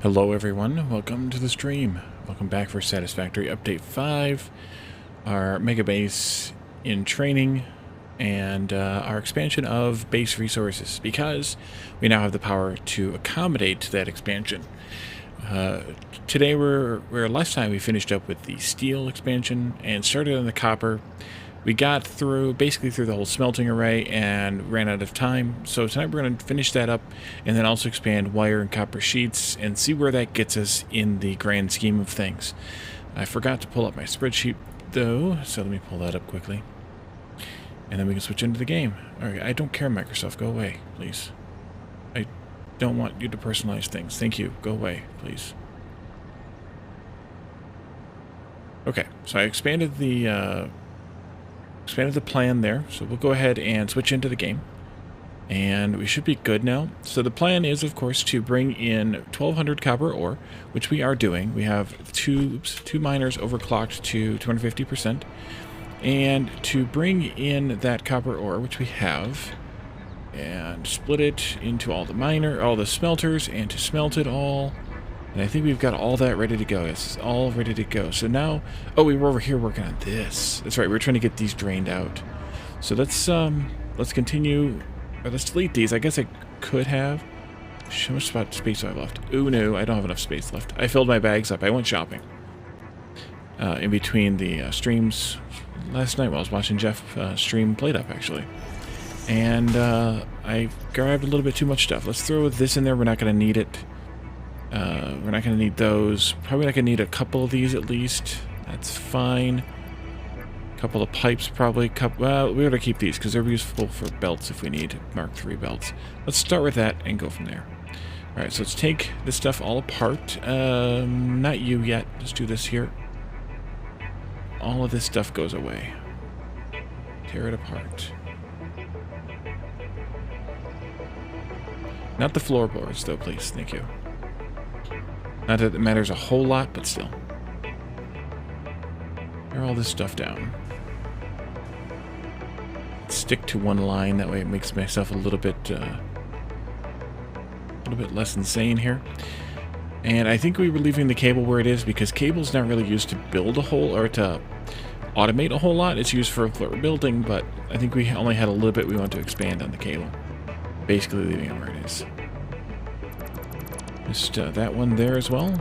Hello everyone, welcome to the stream. Welcome back for Satisfactory Update 5, our mega base in training, and our expansion of base resources, because we now have the power to accommodate that expansion. Today last time we finished up with the steel expansion and started on the copper. We got basically through the whole smelting array and ran out of time. So tonight we're going to finish that up and then also expand wire and copper sheets and see where that gets us in the grand scheme of things. I forgot to pull up my spreadsheet though, so let me pull that up quickly. And then we can switch into the game. Alright, I don't care, Microsoft. Go away, please. I don't want you to personalize things. Thank you. Go away, please. Okay, so I expanded the plan there, so we'll go ahead and switch into the game, and we should be good now. So the plan is, of course, to bring in 1200 copper ore, which we are doing. We have two miners overclocked to 250%, and to bring in that copper ore, which we have, and split it into all the smelters, and to smelt it all. And I think we've got all that ready to go. It's all ready to go. So now, oh, we were over here working on this. That's right. We're trying to get these drained out. So let's continue. Or let's delete these. I guess I could have. How much space do I have left? Ooh, no, I don't have enough space left. I filled my bags up. I went shopping in between the streams last night while I was watching Jeff stream Played Up, actually. And I grabbed a little bit too much stuff. Let's throw this in there. We're not going to need it. We're not going to need those. Probably not going to need a couple of these at least. That's fine. A couple of pipes probably. Well, we ought to keep these because they're useful for belts if we need Mark III belts. Let's start with that and go from there. Alright, so let's take this stuff all apart. Not you yet. Let's do this here. All of this stuff goes away. Tear it apart. Not the floorboards though, please. Thank you. Not that it matters a whole lot, but still. Tear all this stuff down. Stick to one line, that way it makes myself a little bit less insane here. And I think we were leaving the cable where it is because cable's not really used to build a whole, or to automate a whole lot. It's used for building, but I think we only had a little bit we want to expand on the cable. Basically leaving it where it is. Just that one there as well.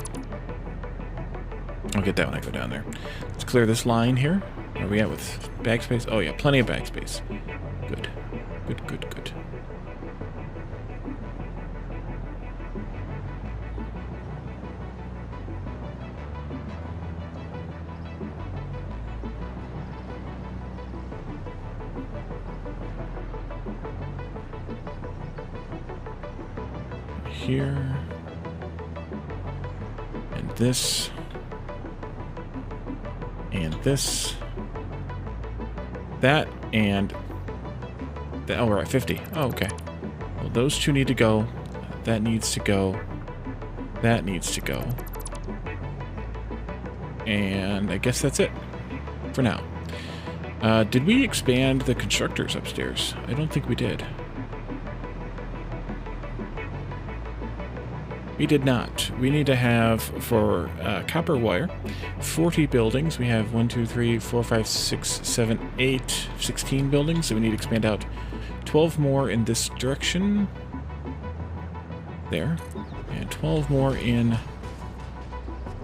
I'll get that when I go down there. Let's clear this line here. Where are we at with bag space? Oh yeah, plenty of bag space. Good. Good, good, good. Here. This and this, that and that. Oh, we're at 50. Oh, okay. Well, those two need to go. That needs to go. That needs to go. And I guess that's it for now. Did we expand the constructors upstairs? I don't think we did. We did not. We need to have, for copper wire, 40 buildings. We have 1, 2, 3, 4, 5, 6, 7, 8, 16 buildings. So we need to expand out 12 more in this direction. There. And 12 more in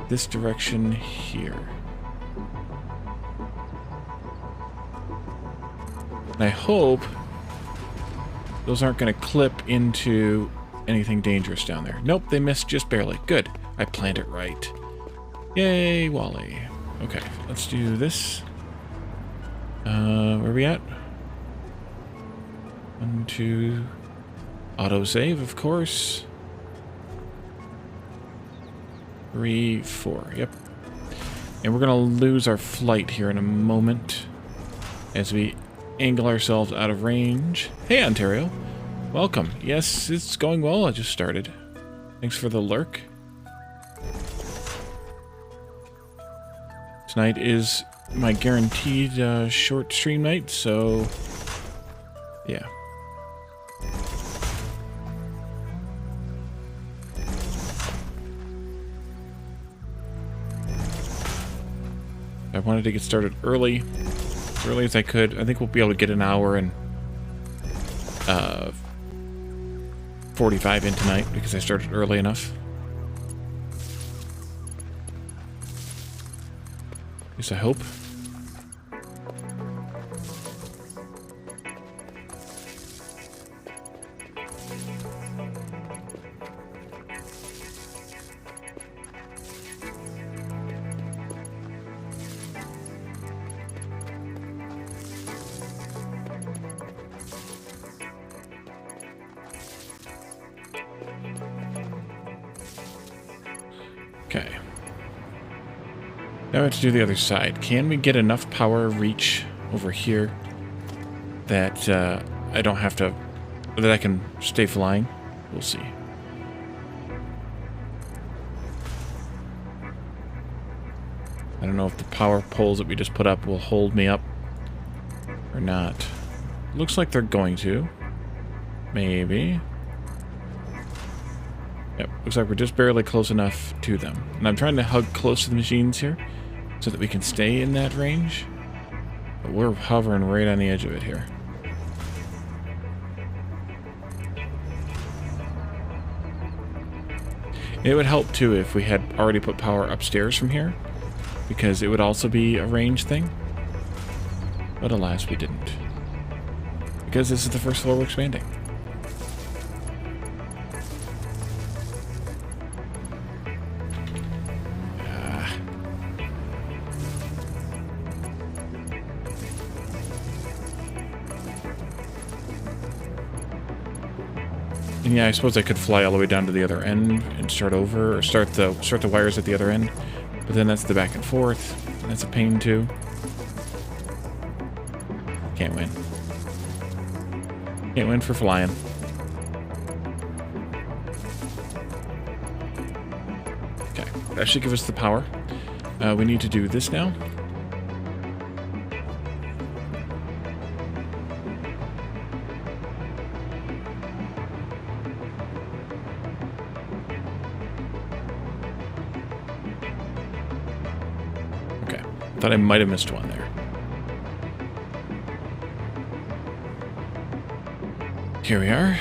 this direction here. And I hope those aren't going to clip into anything dangerous down there. Nope, they missed just barely. Good. I planned it right. Yay, Wally. Okay, let's do this. Where are we at? 1, 2. Autosave, of course. 3, 4. Yep. And we're going to lose our flight here in a moment as we angle ourselves out of range. Hey, Ontario. Welcome. Yes, it's going well. I just started. Thanks for the lurk. Tonight is my guaranteed short stream night, so yeah. I wanted to get started early, as early as I could. I think we'll be able to get an hour and 45 in tonight because I started early enough. At least I hope. Okay. Now we have to do the other side. Can we get enough power reach over here that I don't have to, that I can stay flying? We'll see. I don't know if the power poles that we just put up will hold me up or not. Looks like they're going to. Maybe. Yep, looks like we're just barely close enough to them. And I'm trying to hug close to the machines here so that we can stay in that range. But we're hovering right on the edge of it here. It would help too if we had already put power upstairs from here, because it would also be a range thing. But alas, we didn't. Because this is the first floor we're expanding. And yeah, I suppose I could fly all the way down to the other end and start over, or start the wires at the other end. But then that's the back and forth, and that's a pain too. Can't win. Can't win for flying. Okay, that should give us the power. We need to do this now. Thought I might have missed one there. Here we are.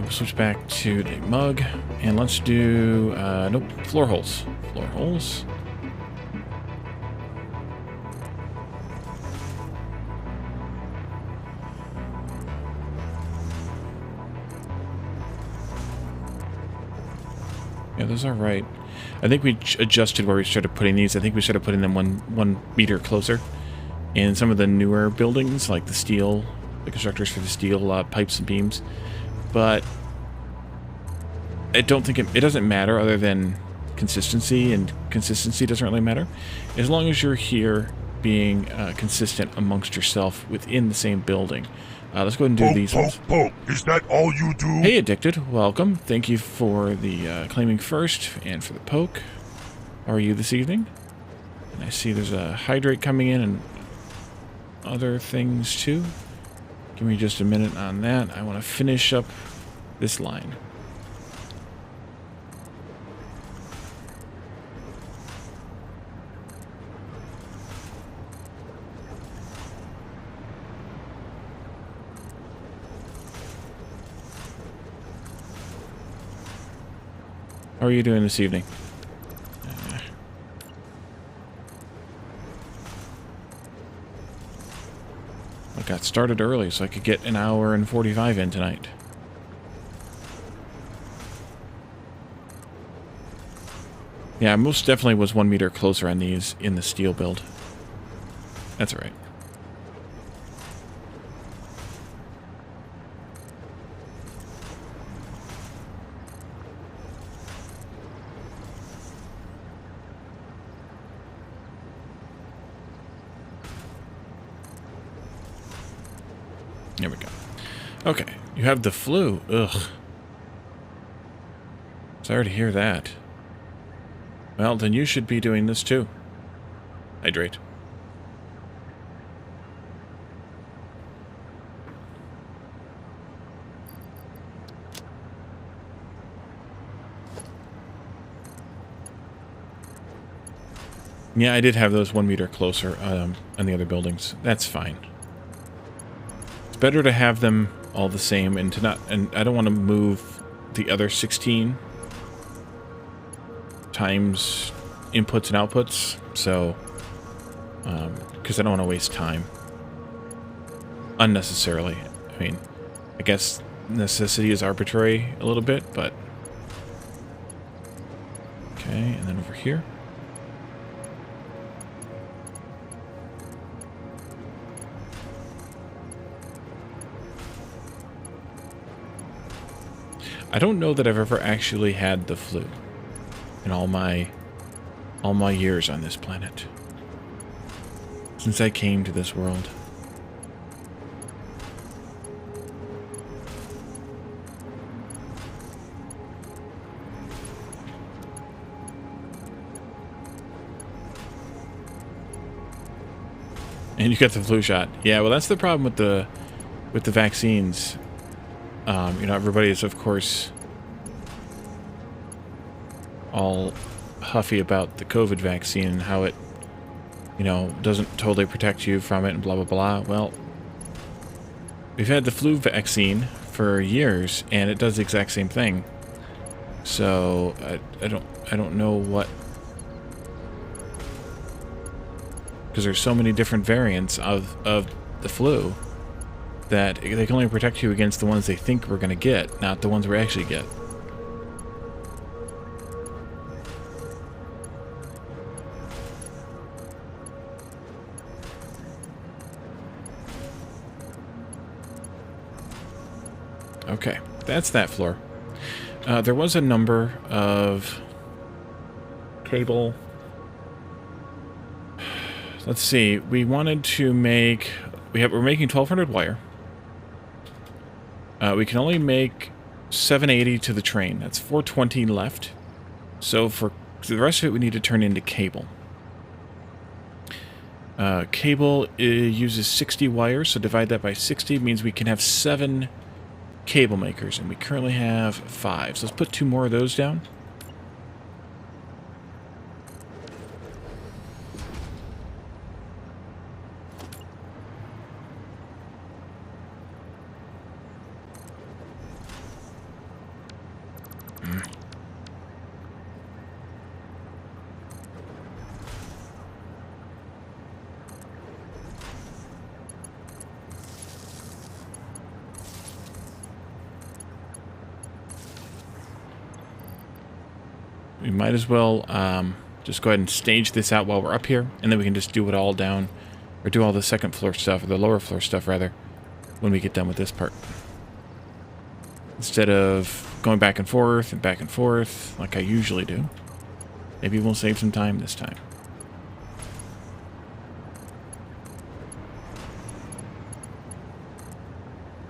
We'll switch back to the mug, and let's do nope, floor holes. Floor holes. Yeah, those are right. I think we adjusted where we started putting these. I think we started putting them one meter closer. In some of the newer buildings, like the steel, the constructors for the steel pipes and beams. But I don't think it doesn't matter other than consistency, and consistency doesn't really matter. As long as you're here being consistent amongst yourself within the same building. Let's go ahead and do these ones. Poke. Is that all you do? Hey, Addicted. Welcome. Thank you for the claiming first and for the poke. How are you this evening? And I see there's a hydrate coming in and other things too. Give me just a minute on that. I want to finish up this line. How are you doing this evening? I got started early so I could get an hour and 45 in tonight. Yeah, I most definitely was 1 meter closer on these in the steel build. That's all right. There we go. Okay, you have the flu. Ugh. Sorry to hear that. Well, then you should be doing this too. Hydrate. Yeah, I did have those 1 meter closer on the other buildings. That's fine. It's better to have them all the same and to not... And I don't want to move the other 16 times inputs and outputs, so... because I don't want to waste time. Unnecessarily. I mean, I guess necessity is arbitrary a little bit, but... Okay, and then over here. I don't know that I've ever actually had the flu in all my years on this planet. Since I came to this world. And you got the flu shot. Yeah, well, that's the problem with the vaccines. You know, everybody is, of course, all huffy about the COVID vaccine and how it, you know, doesn't totally protect you from it and blah, blah, blah. Well, we've had the flu vaccine for years, and it does the exact same thing. So, I don't know what... Because there's so many different variants of the flu that they can only protect you against the ones they think we're going to get, not the ones we actually get. Okay, that's that floor. There was a number of cable... Let's see, we wanted to make... We're making 1200 wire. We can only make 780 to the train. That's 420 left. So for the rest of it, we need to turn into cable. Cable uses 60 wires, so divide that by 60 means we can have 7 cable makers, and we currently have 5. So let's put 2 more of those down. We might as well just go ahead and stage this out while we're up here, and then we can just do it all down, or do all the second floor stuff, or the lower floor stuff, rather, when we get done with this part. Instead of going back and forth, like I usually do. Maybe we'll save some time this time.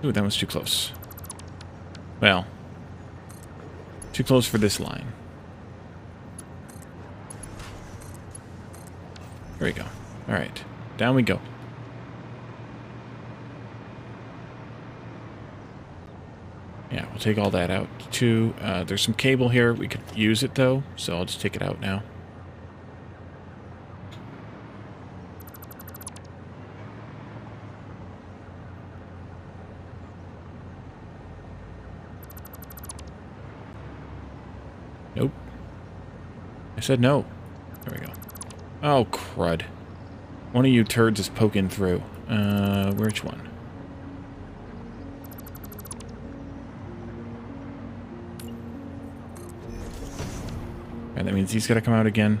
Ooh, that was too close. Well, too close for this line. There we go. Alright. Down we go. Yeah, we'll take all that out too. There's some cable here. We could use it though, so I'll just take it out now. Nope. I said no. There we go. Oh, crud. One of you turds is poking through. Which one? Alright, that means he's got to come out again.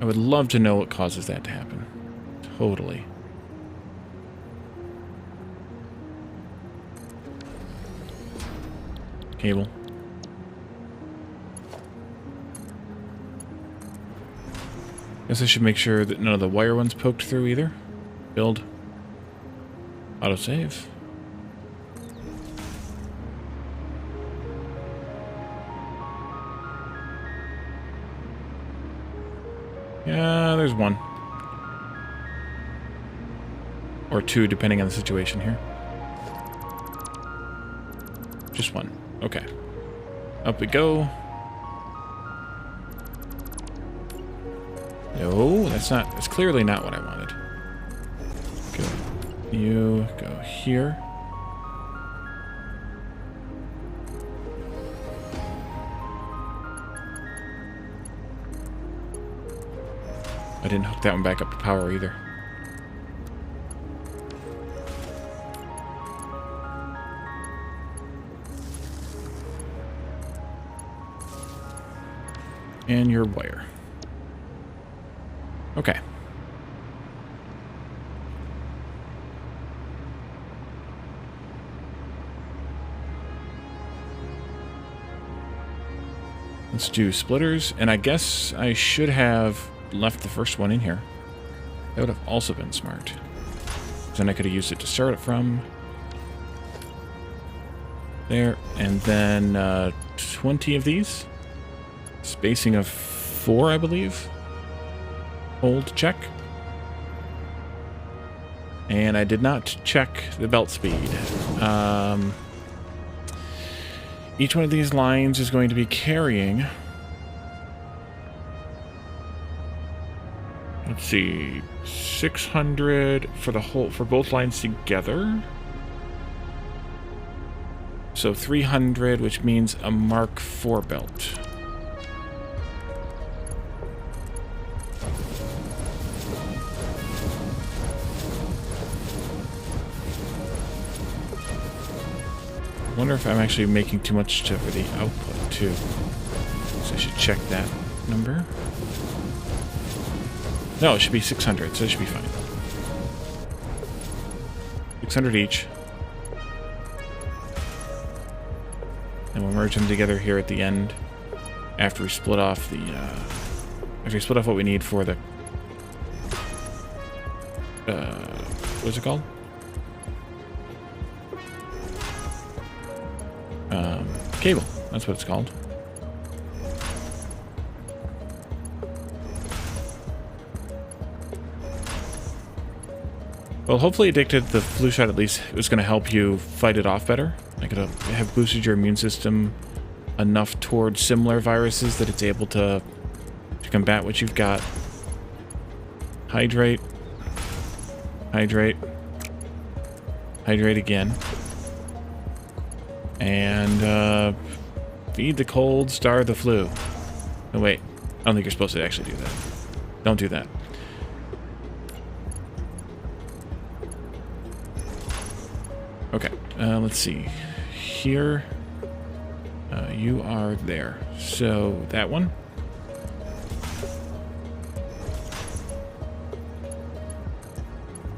I would love to know what causes that to happen. Totally. Cable. Guess I should make sure that none of the wire ones poked through either. Build. Autosave. Yeah, there's one. Or 2, depending on the situation here. Just 1. Okay. Up we go. No, that's clearly not what I wanted. Go. You go here. I didn't hook that one back up to power either. And your wire. Okay. Let's do splitters, and I guess I should have left the first one in here. That would have also been smart. Then I could have used it to start it from. There, and then 20 of these. Spacing of 4, I believe. Hold, check. And I did not check the belt speed. Each one of these lines is going to be carrying... Let's see, 600 for both lines together. So 300, which means a Mark IV belt. I wonder if I'm actually making too much for the output too. So I should check that number. No, it should be 600, so it should be fine. 600 each. And we'll merge them together here at the end after we split off the what we need for the what's it called? Cable. That's what it's called. Well, hopefully Addicted, the flu shot at least was going to help you fight it off better. Like it'll have boosted your immune system enough towards similar viruses that it's able to combat what you've got. Hydrate. Hydrate. Hydrate again. And feed the cold, starve the flu. No, wait. I don't think you're supposed to actually do that. Don't do that. Okay, let's see. Here, you are there. So, that one.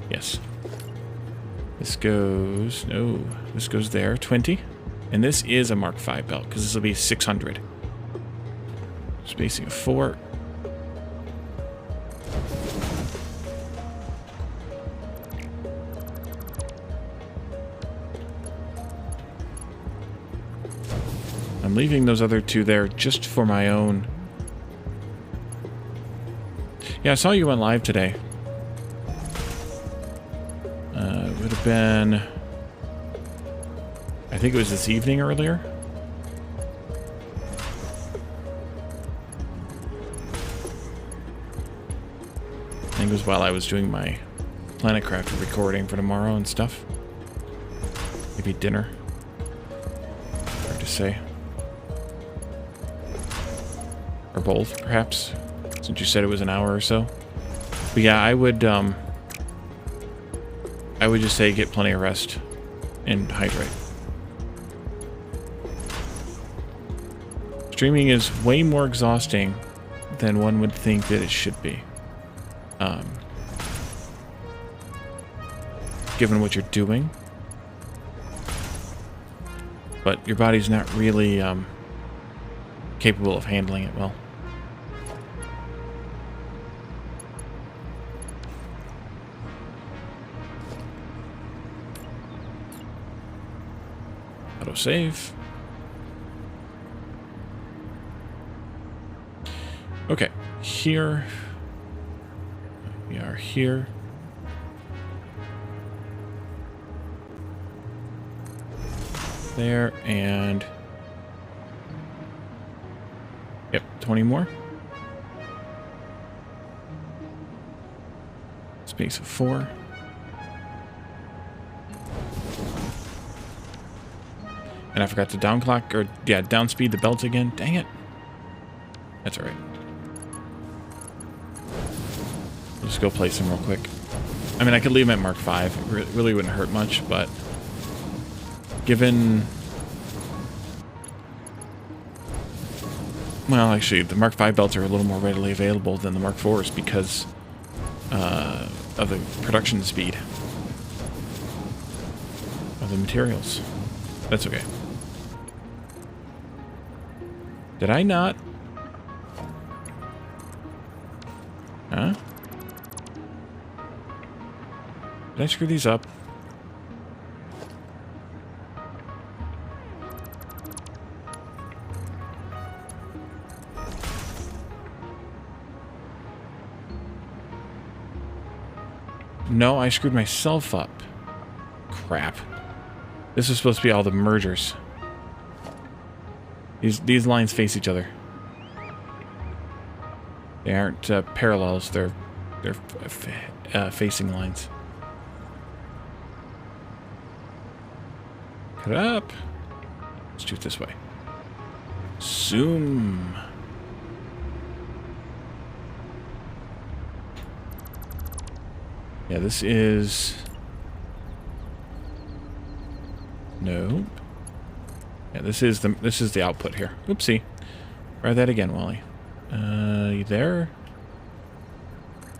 Yes. This goes... No, this goes there. 20. And this is a Mark V belt, because this will be 600. Spacing of 4. I'm leaving those other two there just for my own. Yeah, I saw you went live today. It would have been... I think it was this evening earlier. I think it was while I was doing my Planetcraft recording for tomorrow and stuff. Maybe dinner. Hard to say. Or both, perhaps, since you said it was an hour or so. But yeah, I would just say get plenty of rest and hydrate. Streaming is way more exhausting than one would think that it should be. Given what you're doing. But your body's not really capable of handling it well. Autosave. Okay, here. We are here. There, and... Yep, 20 more. Space of 4. And I forgot to downclock, or yeah, downspeed the belt again. Dang it. That's alright. Just go place them real quick. I mean, I could leave them at Mark 5. It really wouldn't hurt much, but given... Well, actually, the Mark 5 belts are a little more readily available than the Mark 4s because of the production speed of the materials. That's okay. Did I not? Huh? Did I screw these up? No, I screwed myself up. Crap. This is supposed to be all the mergers. These lines face each other. They aren't parallels. They're facing lines. Cut it up. Let's do it this way. Zoom. Yeah, this is... Nope. Yeah, this is the output here. Oopsie. Try that again, Wally. You there?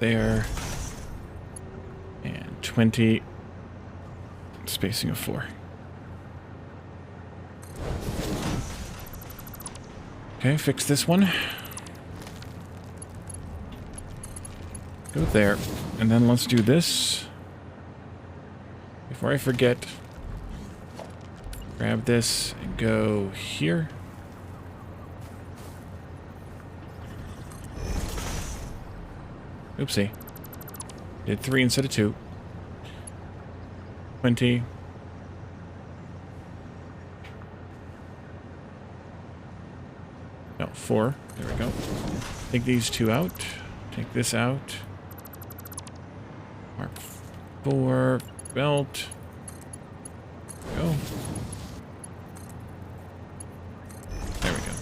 There. And 20. Spacing of 4. Okay, fix this one. Go there. And then let's do this. Before I forget, grab this and go here. Oopsie. Did 3 instead of 2. 20. No, 4. There we go. Take these 2 out. Take this out. Mark 4. Belt. Go. There we go.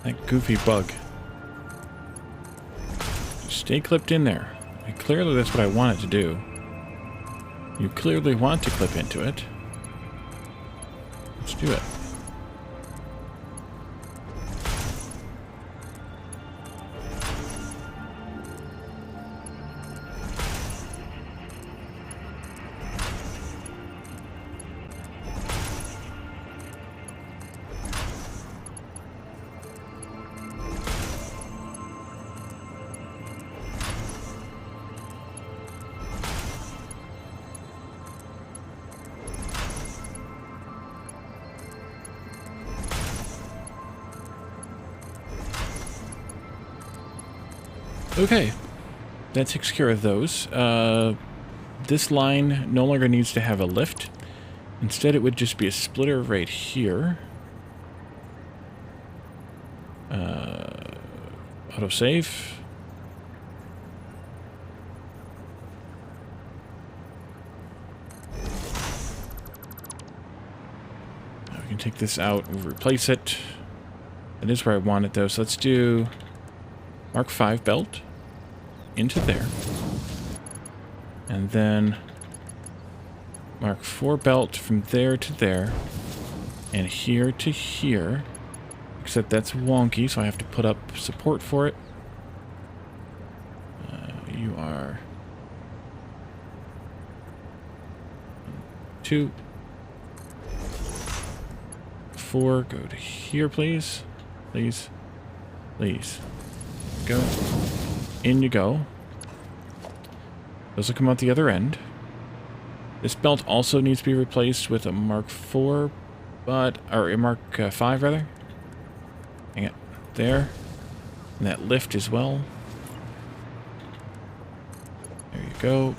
That goofy bug. Stay clipped in there. And clearly that's what I want it to do. You clearly want to clip into it. Let's do it. Okay, that takes care of those. This line no longer needs to have a lift. Instead, it would just be a splitter right here. Autosave. Now we can take this out and replace it. That is where I want it, though. So let's do Mark 5 belt into there. And then mark 4 belt from there to there. And here to here. Except that's wonky, so I have to put up support for it. You are 2, 4. Go to here, please. Please. Please. Go. In you go. Those will come out the other end. This belt also needs to be replaced with a Mark 4, or a Mark 5, rather. Hang it. There. And that lift as well. There you go.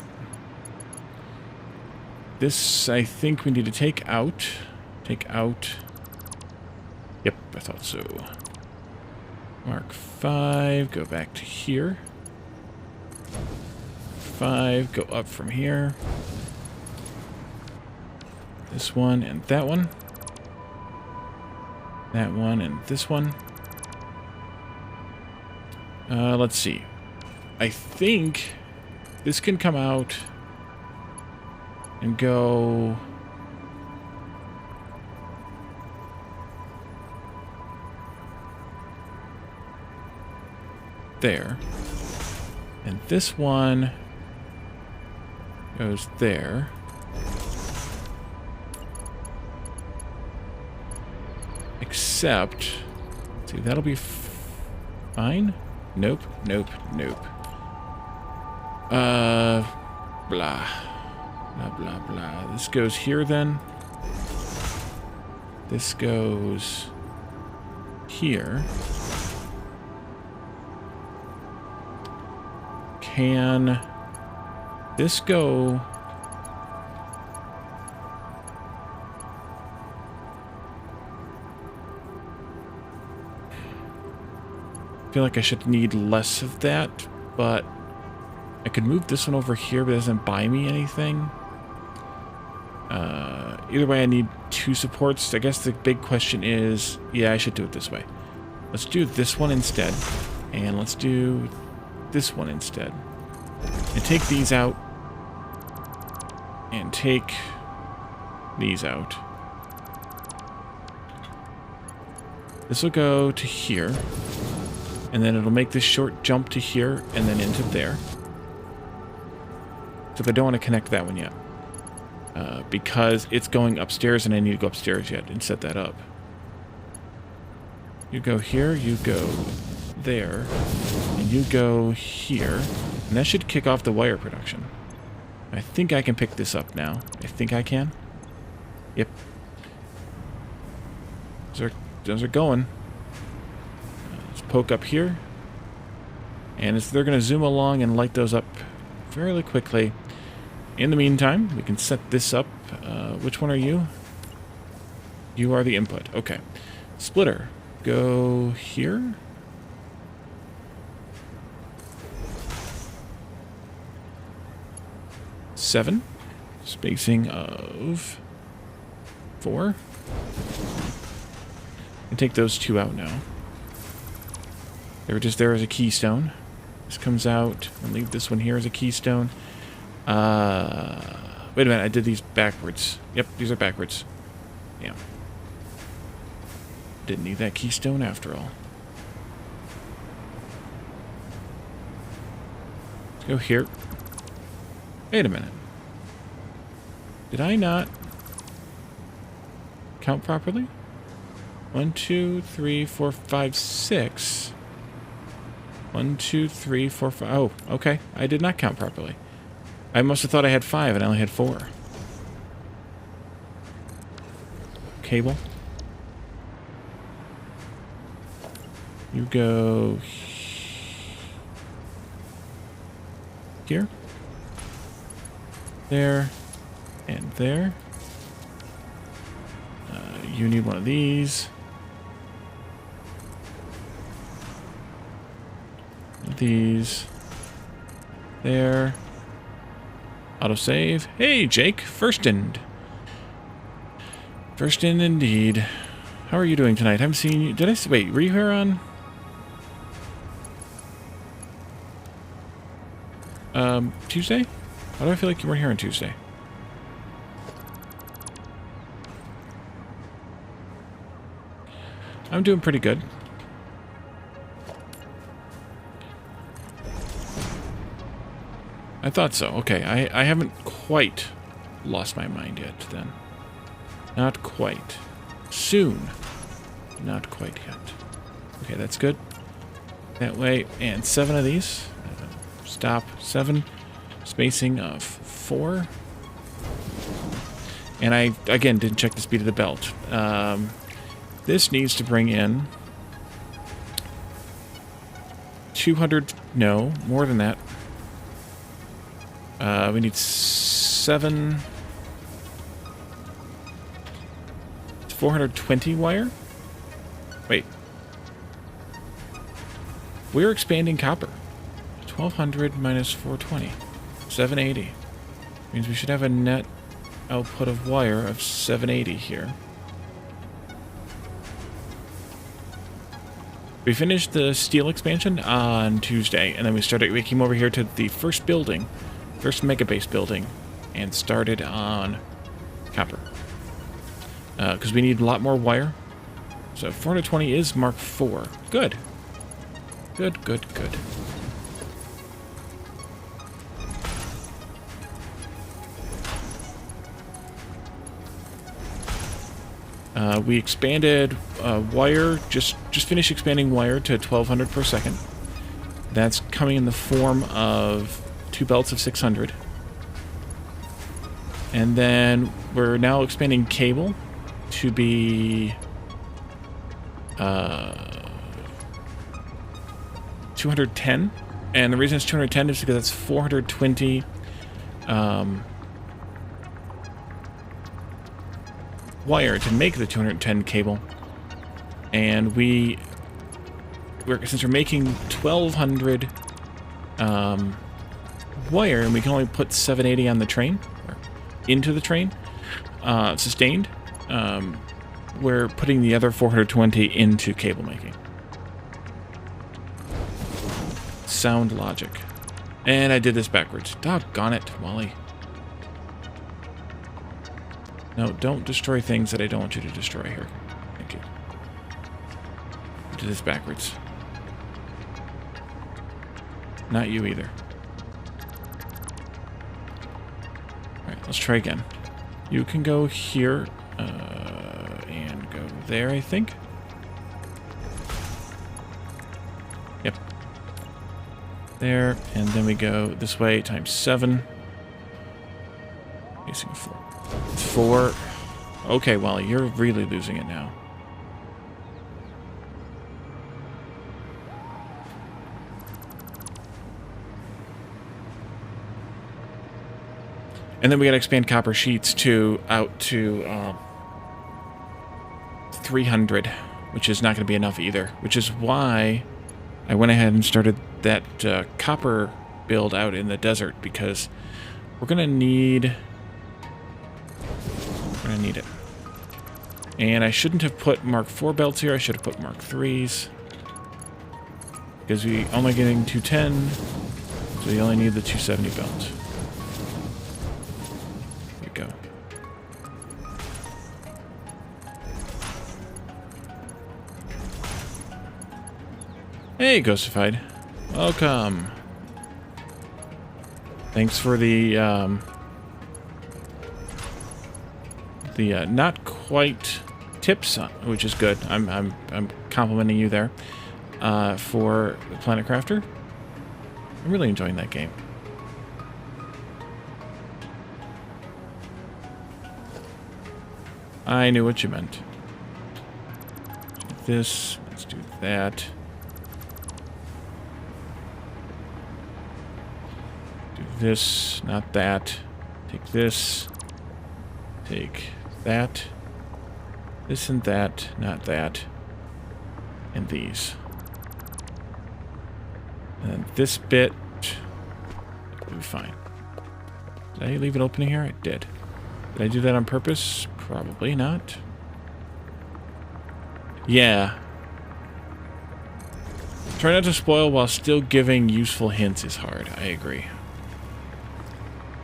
This, I think we need to take out. Take out. Yep, I thought so. Mark 5, go back to here. 5, go up from here. This one and that one. That one and this one. Let's see. I think this can come out and go... there. And this one goes there. Except, see, that'll be fine. Nope, nope, nope. Blah. Blah, blah, blah. This goes here then. This goes here. Can this go... I feel like I should need less of that, but I could move this one over here, but it doesn't buy me anything. Either way, I need 2 supports. I guess the big question is, yeah, I should do it this way. Let's do this one instead, and let's do this one instead. And take these out, and take these out. This will go to here. And then it'll make this short jump to here and then into there. So I don't want to connect that one yet. Because it's going upstairs and I need to go upstairs yet and set that up. You go here, you go there, and you go here. And that should kick off the wire production. I think I can pick this up now. I think I can. Yep. Those are going. Poke up here, and they're going to zoom along and light those up fairly quickly. In the meantime, we can set this up. Which one are you? You are the input. Okay. Splitter. Go here. Seven. Spacing of 4. And take those 2 out now. They were just there as a keystone. This comes out. I'll leave this one here as a keystone. Wait a minute, I did these backwards. Yep, these are backwards. Yeah. Didn't need that keystone after all. Let's go here. Wait a minute. Did I not count properly? 1, 2, 3, 4, 5, 6. 1, 2, 3, 4, 5. Oh, okay. I did not count properly. I must have thought I had 5 and I only had 4. Cable. You go here. There. And there. You need one of these. These. There. Autosave. Hey, Jake. First in. First in indeed. How are you doing tonight? I haven't seen you. Did I... Wait, were you here on... Tuesday? Why do I feel like you weren't here on Tuesday? I'm doing pretty good. I thought so. Okay, I haven't quite lost my mind yet, then. Not quite. Soon. Not quite yet. Okay, that's good. That way, and 7 of these. Stop. 7. Spacing of 4. And I, again, didn't check the speed of the belt. This needs to bring in 200, no, more than that. We need 7... 420 wire? Wait. We're expanding copper. 1200 minus 420. 780. Means we should have a net output of wire of 780 here. We finished the steel expansion on Tuesday, and then we came over here to the first building, first mega base building, and started on copper. Because we need a lot more wire. So 420 is Mark IV. Good. Good, good, good. We expanded wire, just finished expanding wire to 1200 per second. That's coming in the form of 2 belts of 600. And then we're now expanding cable to be 210. And the reason it's 210 is because it's 420 wire to make the 210 cable, and since we're making 1200 wire, and we can only put 780 on the train, or into the train, sustained, we're putting the other 420 into cable making. Sound logic. And I did this backwards. Doggone it, Wally. No, don't destroy things that I don't want you to destroy here. Thank you. I did this backwards. Not you either. Alright, let's try again. You can go here, and go there, I think. Yep. There, and then we go this way, times 7. Facing 4. 4. Okay, Wally, you're really losing it now. And then we gotta expand copper sheets out to 300, which is not gonna be enough either. Which is why I went ahead and started that copper build out in the desert, because we're gonna need it. And I shouldn't have put Mark IV belts here. I should have put Mark IIIs. Because we only getting 210, so you only need the 270 belt. Here we go. Hey, Ghostified. Welcome. Thanks for the not quite tips, which is good. I'm complimenting you there for the Planet Crafter. I'm really enjoying that game. I knew what you meant. This. Let's do that. Do this, not that. Take this. Take that, this and that, not that, and these. And then this bit will be fine. Did I leave it open here? I did. Did I do that on purpose? Probably not. Yeah. Try not to spoil while still giving useful hints is hard. I agree.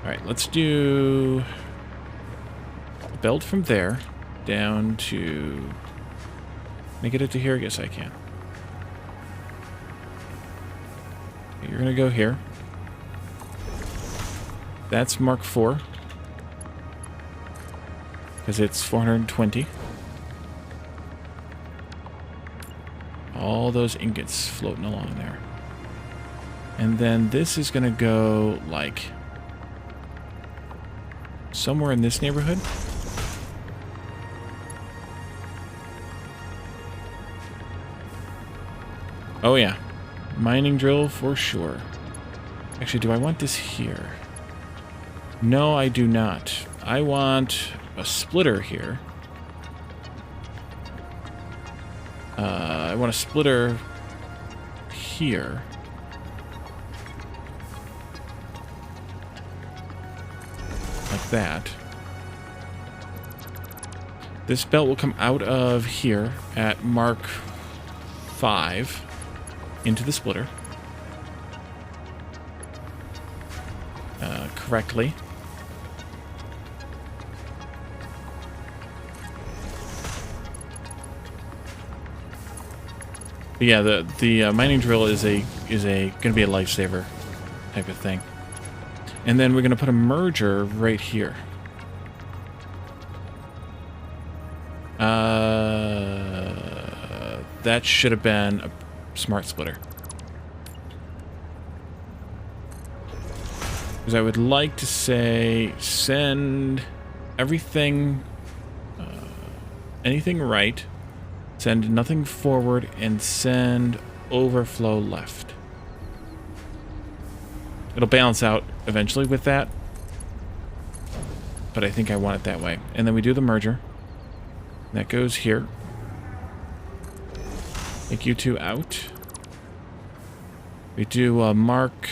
Alright, let's do a belt from there down to... Can I get it to here? Yes, I can. You're going to go here. That's Mark 4. Because it's 420. All those ingots floating along there. And then this is going to go, like, somewhere in this neighborhood. Oh, yeah. Mining drill for sure. Actually, do I want this here? No, I do not. I want a splitter here. I want a splitter here. Like that. This belt will come out of here at Mark 5 into the splitter. Correctly. But yeah, the mining drill is gonna be a lifesaver type of thing. And then we're gonna put a merger right here. That should have been a smart splitter. Because I would like to say send everything, anything right, send nothing forward, and send overflow left. It'll balance out eventually with that, but I think I want it that way. And then we do the merger. That goes here. Take you two out. We do Mark...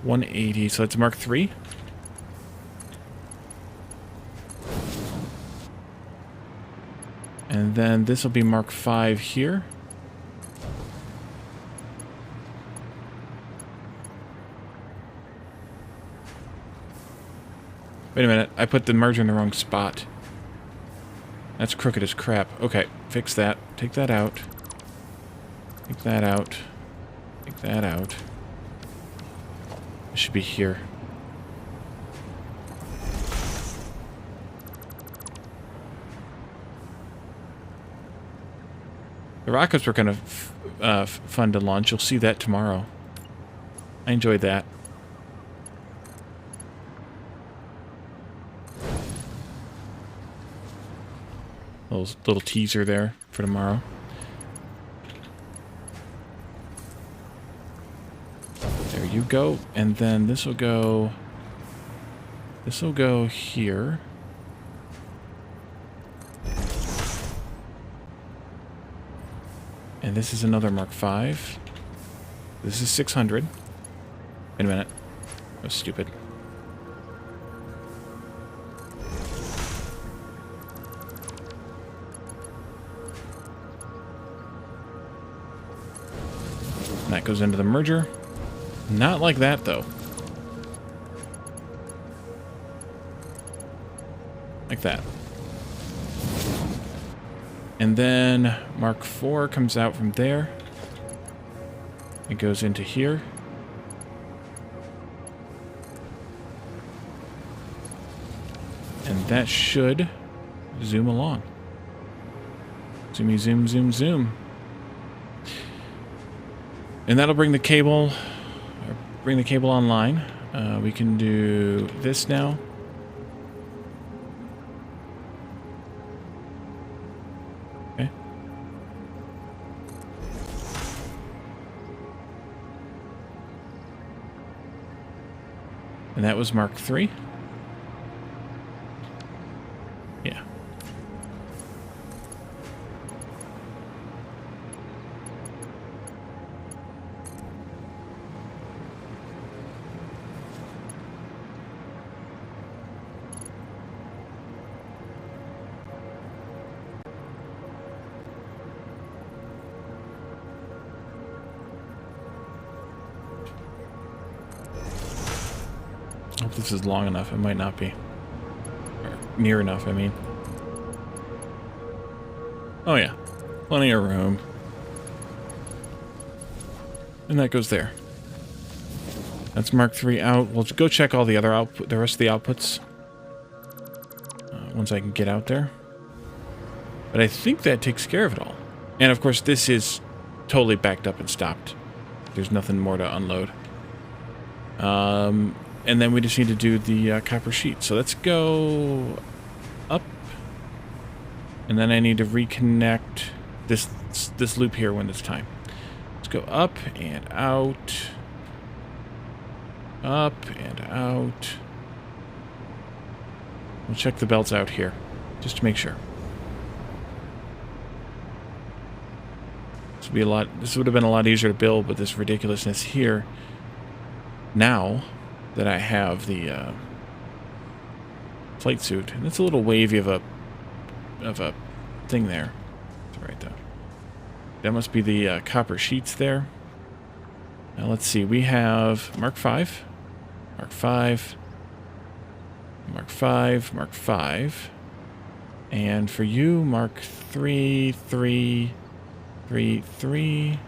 $180, so it's Mark 3. And then this will be Mark 5 here. Wait a minute, I put the merger in the wrong spot. That's crooked as crap. Okay, fix that. Take that out. Take that out. Take that out. It should be here. The rockets were kind of fun to launch. You'll see that tomorrow. I enjoyed that. Little teaser there for tomorrow. There you go. And then this will go... This will go here. And this is another Mark 5. This is 600. Wait a minute. That was stupid. And that goes into the merger. Not like that, though. Like that. And then Mark 4 comes out from there. It goes into here. And that should zoom along. Zoomy, zoom, zoom, zoom. And that'll bring the cable online. We can do this now. Okay. And that was Mark 3. Yeah. this is long enough. It might not be. Or near enough, I mean. Oh yeah. Plenty of room. And that goes there. That's Mark III out. We'll go check all the other output, the rest of the outputs. Once I can get out there. But I think that takes care of it all. And of course, this is totally backed up and stopped. There's nothing more to unload. And then we just need to do the copper sheet. So let's go up. And then I need to reconnect this loop here when it's time. Let's go up and out. Up and out. We'll check the belts out here, just to make sure. This would have been a lot easier to build with this ridiculousness here. Now that I have the flight suit, and it's a little wavy of a thing there. That's right though. That must be the copper sheets there. Now let's see. We have Mark V, Mark V, Mark V, Mark V, and for you, Mark 3, 3, 3, 3,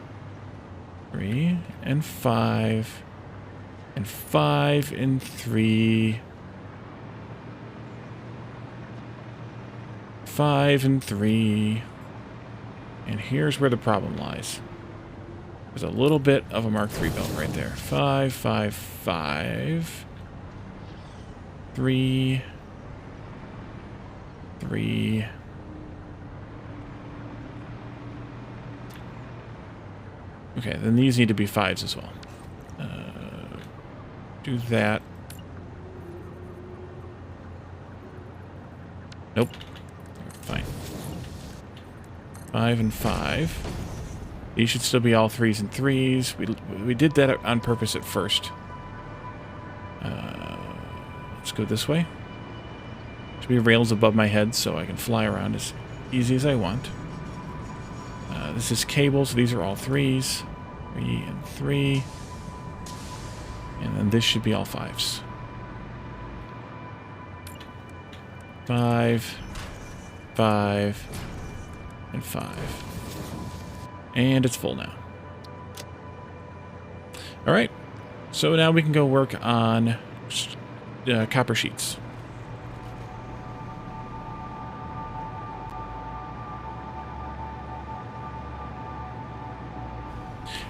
3, and 5, and 5, and 3, 5, and 3, and here's where the problem lies. There's a little bit of a Mark III belt right there. 5, 5, 5, 3, 3, okay, then these need to be 5s as well. Do that. Nope. Fine. 5 and 5. These should still be all 3s and 3s. We did that on purpose at first. Let's go this way. Should be rails above my head so I can fly around as easy as I want. This is cable, so these are all 3s. 3 and 3. And then this should be all 5s. 5, 5, and 5. And it's full now. Alright, so now we can go work on copper sheets.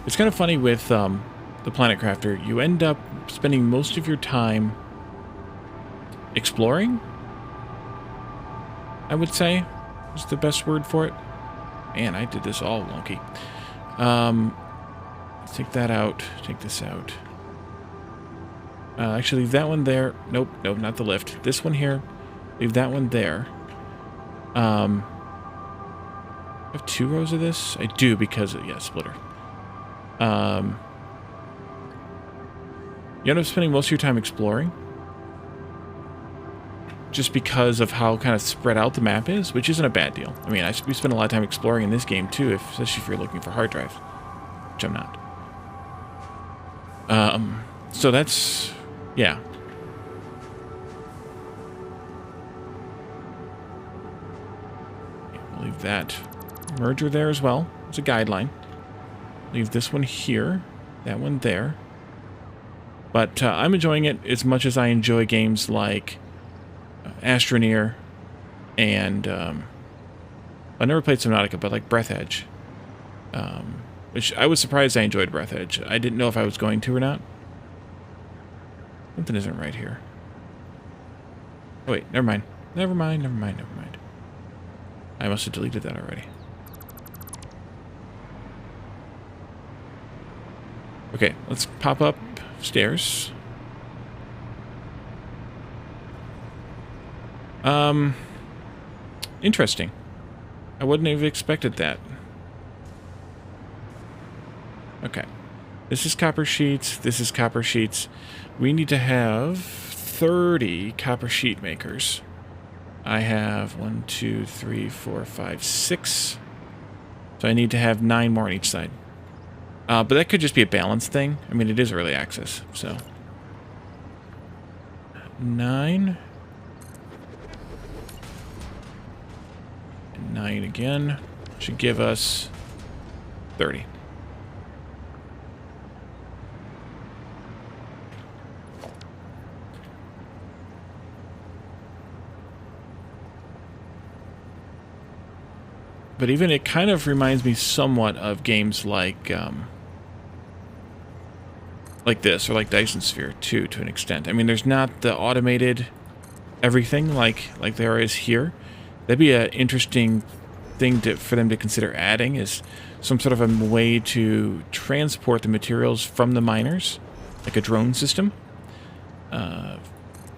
It's kind of funny with the Planet Crafter. You end up spending most of your time exploring, I would say, is the best word for it. Man, I did this all wonky. Let's take that out. Take this out. Actually, leave that one there. Nope, nope, not the lift. This one here. Leave that one there. I have 2 rows of this? I do because, yeah, splitter. You end up spending most of your time exploring. Just because of how kind of spread out the map is, which isn't a bad deal. I mean, we spend a lot of time exploring in this game too, especially if you're looking for hard drives, which I'm not. So that's, yeah. We'll leave that merger there as well. It's a guideline. Leave this one here, that one there. But I'm enjoying it as much as I enjoy games like Astroneer and I never played Subnautica, but like Breath Edge, which I was surprised I enjoyed Breath Edge. I didn't know if I was going to or not. Something isn't right here. Oh wait, never mind. Never mind, never mind, never mind. I must have deleted that already. Okay, let's pop up stairs. Interesting. I wouldn't have expected that. Okay. This is copper sheets. This is copper sheets. We need to have 30 copper sheet makers. I have 1, 2, 3, 4, 5, 6. So I need to have 9 more on each side. But that could just be a balance thing. I mean, it is early access, so. 9. And 9 again. Should give us 30. But even it kind of reminds me somewhat of games like this, or like Dyson Sphere too, to an extent. I mean, there's not the automated everything like there is here. That'd be an interesting thing for them to consider adding, is some sort of a way to transport the materials from the miners, like a drone system,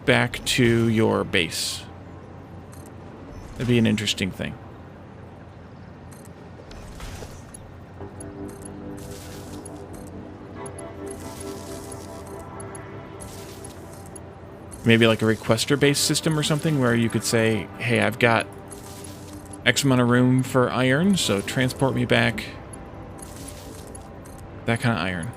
back to your base. That'd be an interesting thing. Maybe like a requester-based system or something where you could say, hey, I've got X amount of room for iron, so transport me back that kind of iron.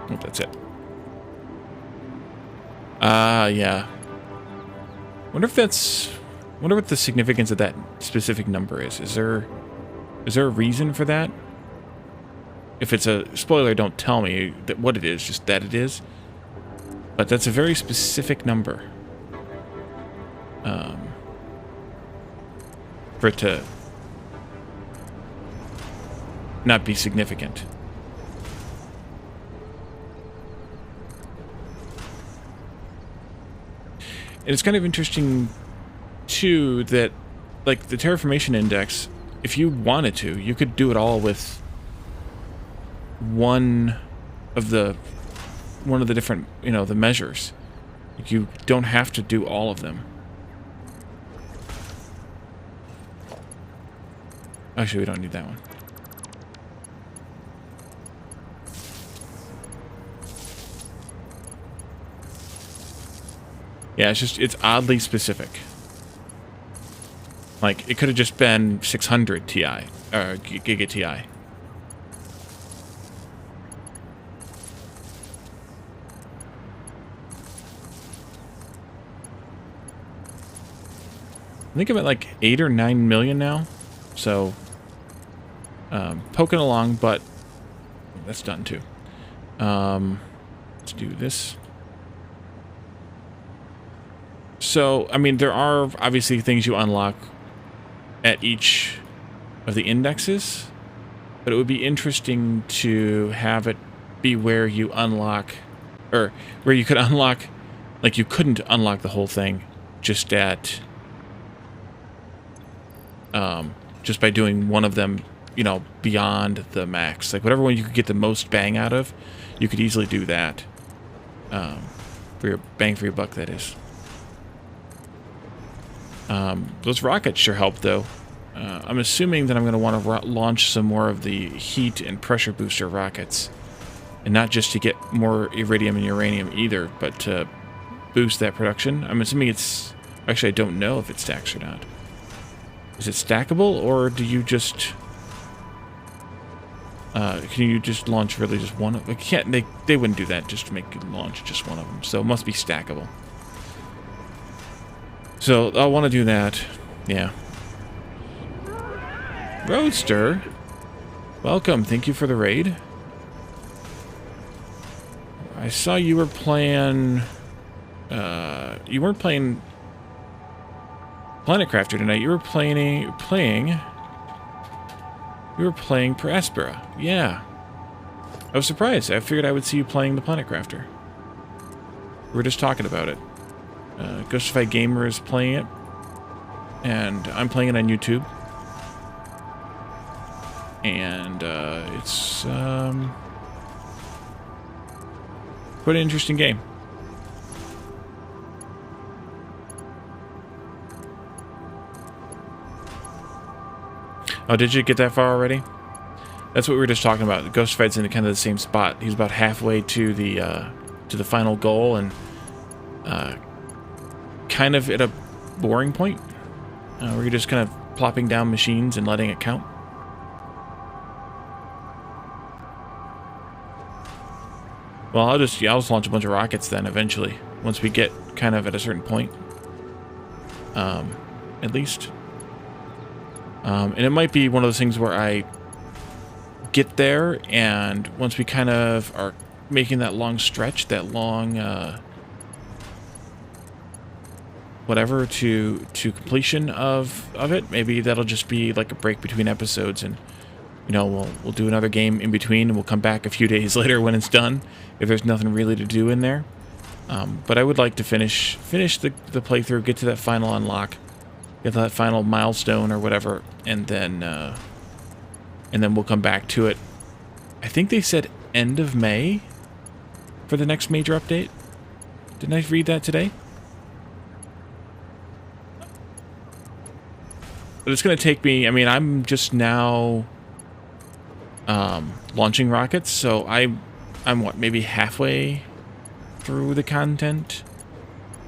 Oh, that's it. Yeah. Wonder what the significance of that specific number is. Is there a reason for that? If it's a spoiler, don't tell me what it is, just that it is. But that's a very specific number. For it to not be significant. And it's kind of interesting, too, that, like, the terraformation index, if you wanted to, you could do it all with one of the different, the measures. Like, you don't have to do all of them. Actually, we don't need that one. Yeah, it's oddly specific. Like, it could have just been 600 Ti, or Giga Ti. I think I'm at like 8 or 9 million now. So, poking along, but that's done too. Let's do this. So, I mean, there are obviously things you unlock at each of the indexes, but it would be interesting to have it be where you unlock, or where you could unlock, like you couldn't unlock the whole thing just at, just by doing one of them, beyond the max. Like whatever one you could get the most bang out of, you could easily do that. For your bang for your buck, that is. Those rockets sure help, though. I'm assuming that I'm going to want to launch some more of the heat and pressure booster rockets. And not just to get more iridium and uranium either, but to boost that production. I'm assuming it's... Actually, I don't know if it stacks or not. Is it stackable, or do you just... can you just launch really just one of them? They wouldn't do that just to make you launch just one of them. So it must be stackable. So I'll want to do that. Yeah. Roadster, welcome. Thank you for the raid. I saw you were playing... you weren't playing Planet Crafter tonight. You were playing Prospera. Yeah. I was surprised. I figured I would see you playing the Planet Crafter. We were just talking about it. Ghostified Gamer is playing it. And I'm playing it on YouTube. And it's quite an interesting game. Oh, did you get that far already? That's what we were just talking about. Ghostified's in kind of the same spot. He's about halfway to the final goal, and kind of at a boring point, where you're just kind of plopping down machines and letting it count. Well, I'll just launch a bunch of rockets then eventually, once we get kind of at a certain point. At least. And it might be one of those things where I get there, and once we kind of are making that long stretch, that long whatever to completion of it, maybe that'll just be like a break between episodes, and you know, we'll do another game in between, and we'll come back a few days later when it's done, if there's nothing really to do in there. But I would like to finish the playthrough, get to that final unlock, get to that final milestone or whatever, and then we'll come back to it. I think they said end of May for the next major update. Didn't I read that today? But it's going to take me, I mean, I'm just now launching rockets, so I'm what, maybe halfway through the content?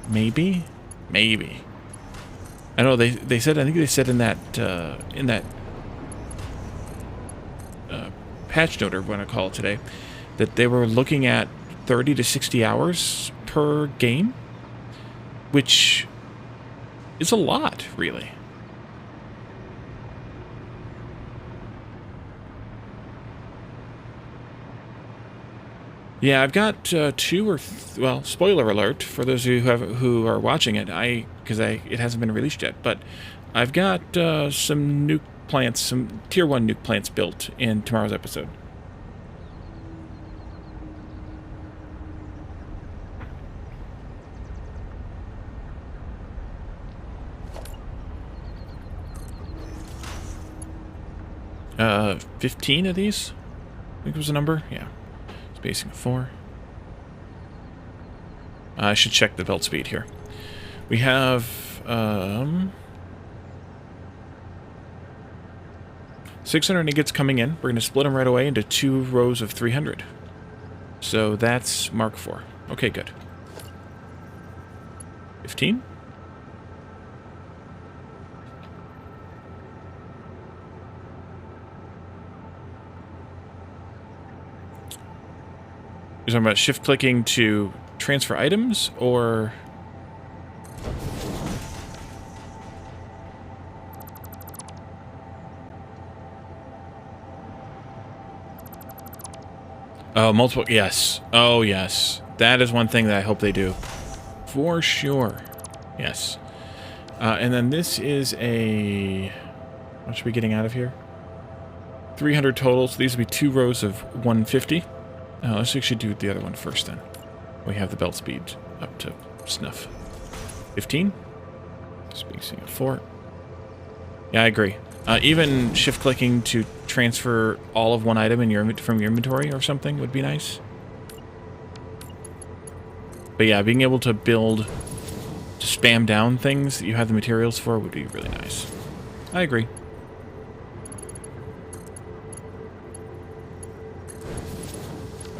Maybe? Maybe. I know they said, I think they said in that patch note, or what I call it today, that they were looking at 30 to 60 hours per game, which is a lot, really. Yeah, I've got two or well, spoiler alert for those of you who are watching it. Because it hasn't been released yet, but I've got some nuke plants, some tier 1 nuke plants built in tomorrow's episode. Uh, 15 of these, I think was the number. Yeah. Spacing of 4. I should check the belt speed here. We have 600 ingots coming in. We're going to split them right away into 2 rows of 300. So that's Mark 4. Okay, good. 15. You're talking about shift clicking to transfer items, or oh, multiple, yes. Oh, yes. That is one thing that I hope they do. For sure. Yes. And then this is a... What should we be getting out of here? 300 total, so these would be 2 rows of 150. Let's actually do the other one first, then. We have the belt speed up to snuff. 15. Spacing of 4. Yeah, I agree. Even shift-clicking to transfer all of one item from your inventory or something would be nice. But yeah, being able to build, to spam down things that you have the materials for would be really nice. I agree.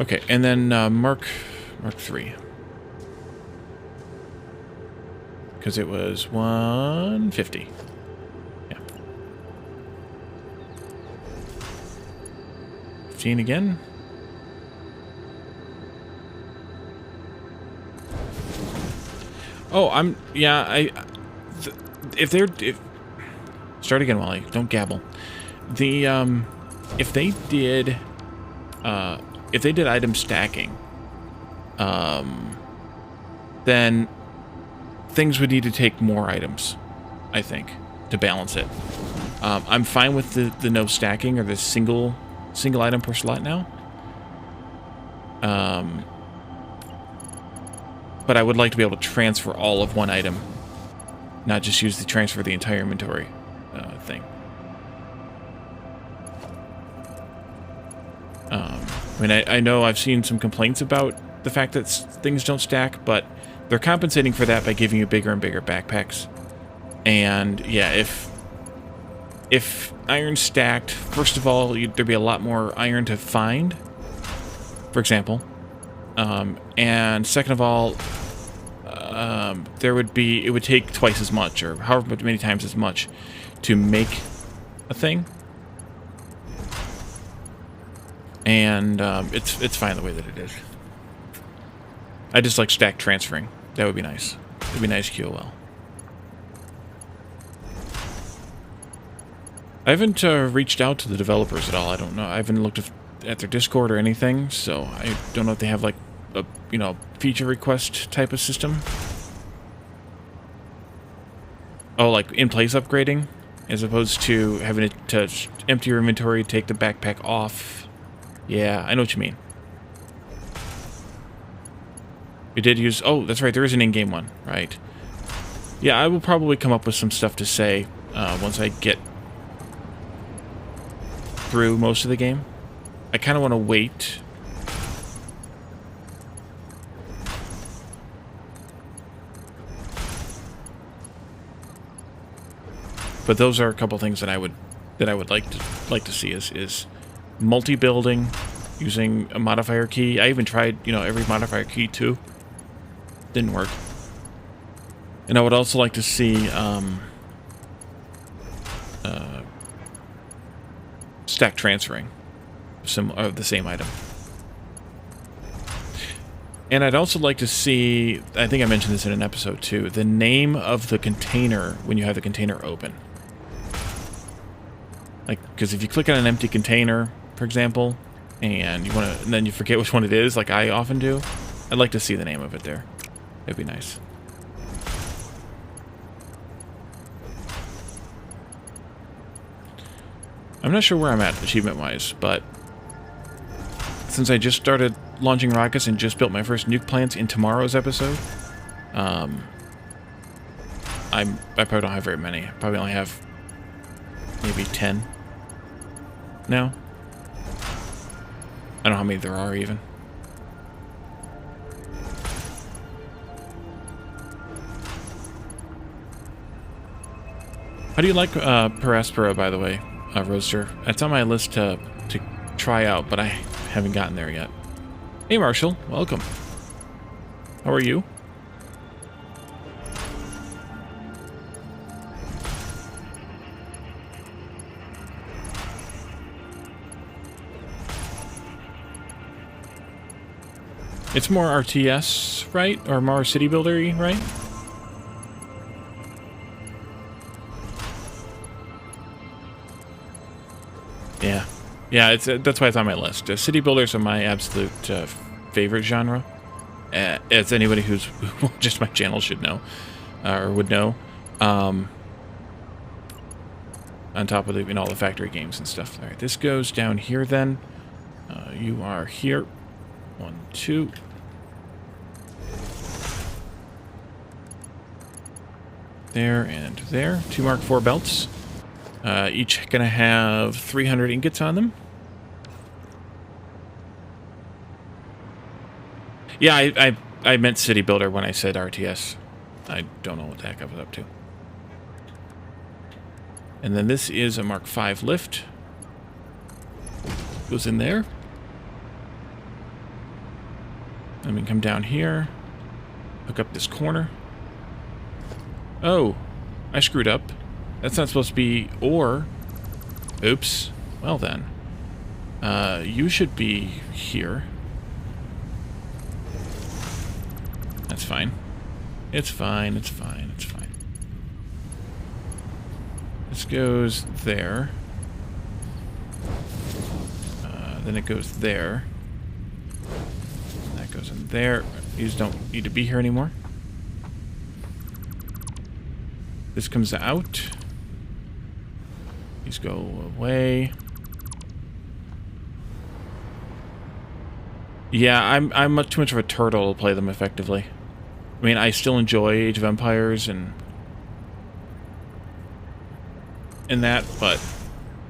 Okay, and then Mark 3. Because it was 150. Yeah. 15 again. Oh, start again, Wally. Don't gabble. If they did item stacking, then things would need to take more items, I think, to balance it. I'm fine with the no stacking or the single item per slot now. But I would like to be able to transfer all of one item, not just use the transfer the entire inventory thing. I mean, I know I've seen some complaints about the fact that things don't stack, but they're compensating for that by giving you bigger and bigger backpacks. And yeah, if iron stacked, first of all, there'd be a lot more iron to find, for example. And second of all, it would take twice as much, or however many times as much, to make a thing. And it's fine the way that it is. I just like stack transferring. That would be nice. It'd be nice QOL. I haven't reached out to the developers at all. I don't know. I haven't looked at their Discord or anything, so I don't know if they have like a, you know, feature request type of system. Oh, like in-place upgrading, as opposed to having to empty your inventory, take the backpack off. Yeah, I know what you mean. We did use... Oh, that's right, there is an in-game one, right. Yeah, I will probably come up with some stuff to say once I get through most of the game. I kind of want to wait. But those are a couple things that I would like to see is multi-building using a modifier key. I even tried, you know, every modifier key too. Didn't work. And I would also like to see stack transferring of the same item. And I'd also like to see, I think I mentioned this in an episode too, the name of the container when you have the container open. Like, because if you click on an empty container, for example, and you want to, and then you forget which one it is, like I often do, I'd like to see the name of it there. It'd be nice. I'm not sure where I'm at achievement-wise, but since I just started launching rockets and just built my first nuke plants in tomorrow's episode, I probably don't have very many. I probably only have maybe 10 now. I don't know how many there are even. How do you like Peraspera, by the way, Roadster? It's on my list to try out, but I haven't gotten there yet. Hey, Marshall. Welcome. How are you? It's more RTS, right? Or more city builder-y, right? Yeah. Yeah, it's that's why it's on my list. City builders are my absolute favorite genre. As anybody who's just my channel should know, or would know. On top of the, you know, all the factory games and stuff. All right, this goes down here then. You are here. 1, 2. There and there. 2 Mark IV belts. Each gonna have 300 ingots on them. Yeah, I meant city builder when I said RTS. I don't know what the heck I was up to. And then this is a Mark V lift. Goes in there. Let me come down here. Hook up this corner. Oh, I screwed up. That's not supposed to be or. Oops. Well then. You should be here. That's fine. It's fine, it's fine, it's fine. This goes there. Then it goes there. And that goes in there. These don't need to be here anymore. This comes out. These go away. Yeah, I'm too much of a turtle to play them effectively. I mean, I still enjoy Age of Empires and that, but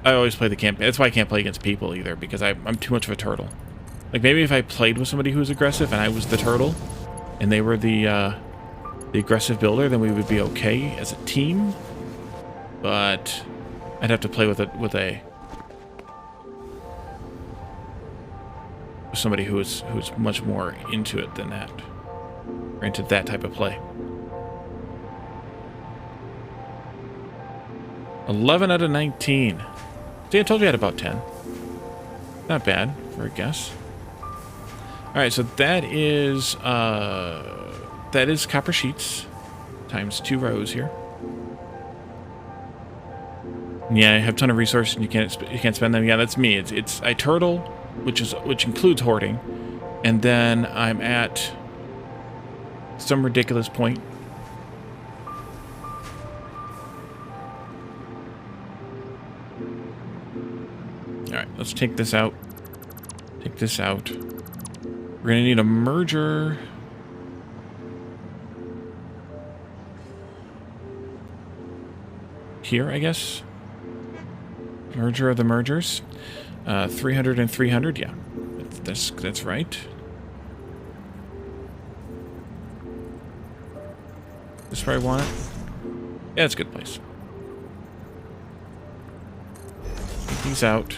I always play the campaign. That's why I can't play against people either, because I'm too much of a turtle. Like, maybe if I played with somebody who was aggressive and I was the turtle, and they were the aggressive builder, then we would be okay as a team. But I'd have to play with somebody who's much more into it than that, or into that type of play. 11 out of 19. See, I told you I had about 10. Not bad for a guess. All right, so that is copper sheets times 2 rows here. Yeah, I have a ton of resources and you can't spend them. Yeah, that's me. It's I turtle, which includes hoarding, and then I'm at some ridiculous point. All right, let's take this out. Take this out. We're gonna need a merger. Here, I guess. Merger of the mergers. 300 and 300, yeah. That's right. This is where I want it. Yeah, it's a good place. Take these out.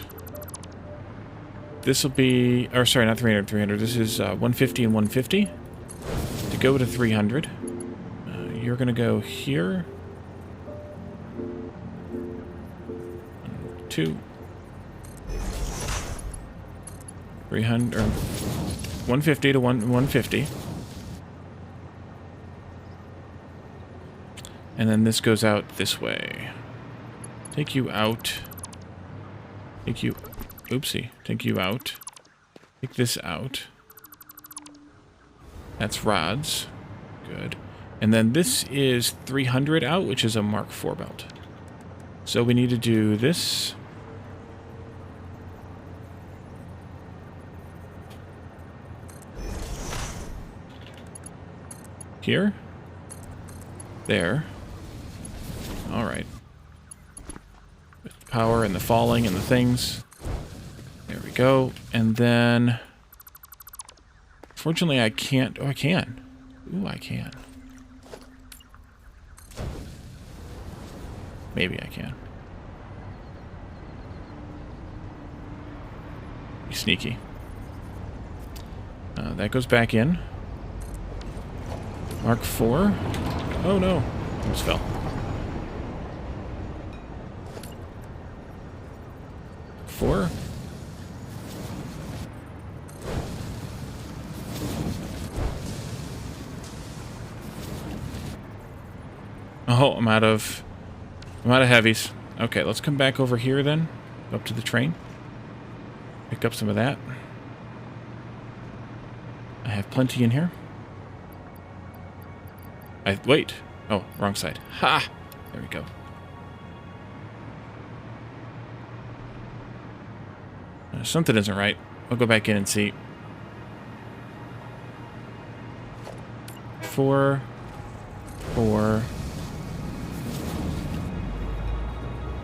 This will be... Or, sorry, not 300, 300. This is 150 and 150. To go to 300. You're going to go here. 2. 300... Or 150 to 150. And then this goes out this way. Take you out. Take you... Oopsie. Take you out. Take this out. That's rods. Good. And then this is 300 out, which is a Mark IV belt. So we need to do this. Here. There. Alright. With the power and the falling and the things. There we go. And then... Fortunately, I can't... Oh, I can. Ooh, I can. Maybe I can. Be sneaky. That goes back in. Mark IV. Oh, no. Almost fell. Four. Oh, I'm out of heavies. Okay, let's come back over here then. Up to the train. Pick up some of that. I have plenty in here. Wait. Oh, wrong side. Ha! There we go. Something isn't right. I'll go back in and see. 4, 4,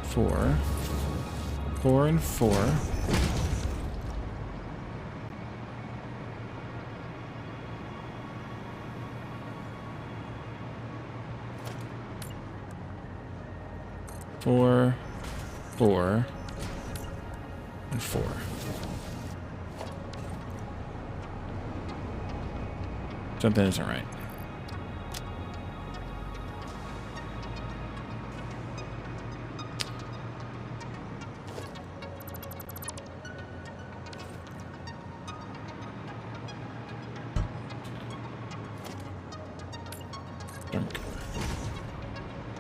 4, 4 and 4. Four, 4, and 4. Something isn't right.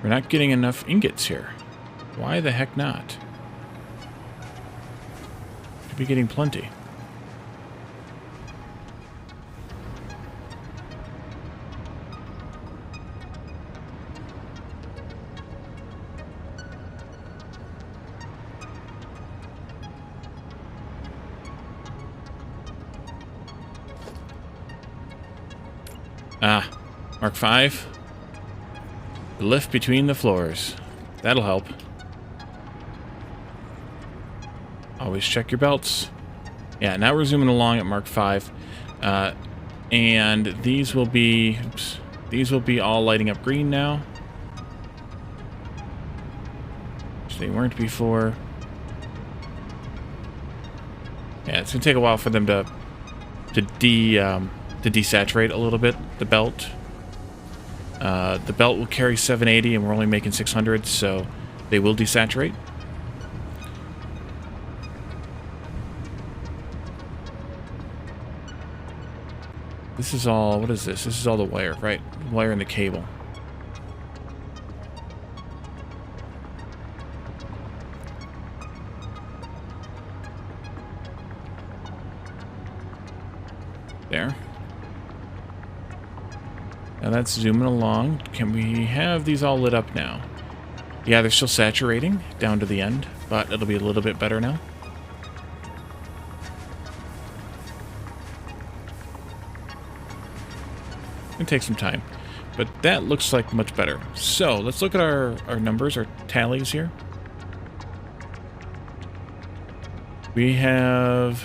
We're not getting enough ingots here. Why the heck not? Could be getting plenty. Ah, Mark V. The lift between the floors. That'll help. Always check your belts. Yeah, now we're zooming along at Mark V. And these will be... Oops, these will be all lighting up green now. Which they weren't before. Yeah, it's going to take a while for them to desaturate a little bit, the belt. The belt will carry 780 and we're only making 600, so they will desaturate. This is all, what is this? This is all the wire, right? Wire and the cable. There. Now that's zooming along. Can we have these all lit up now? Yeah, they're still saturating down to the end, but it'll be a little bit better now. It'll take some time, but that looks like much better. So let's look at our numbers, our tallies here. We have...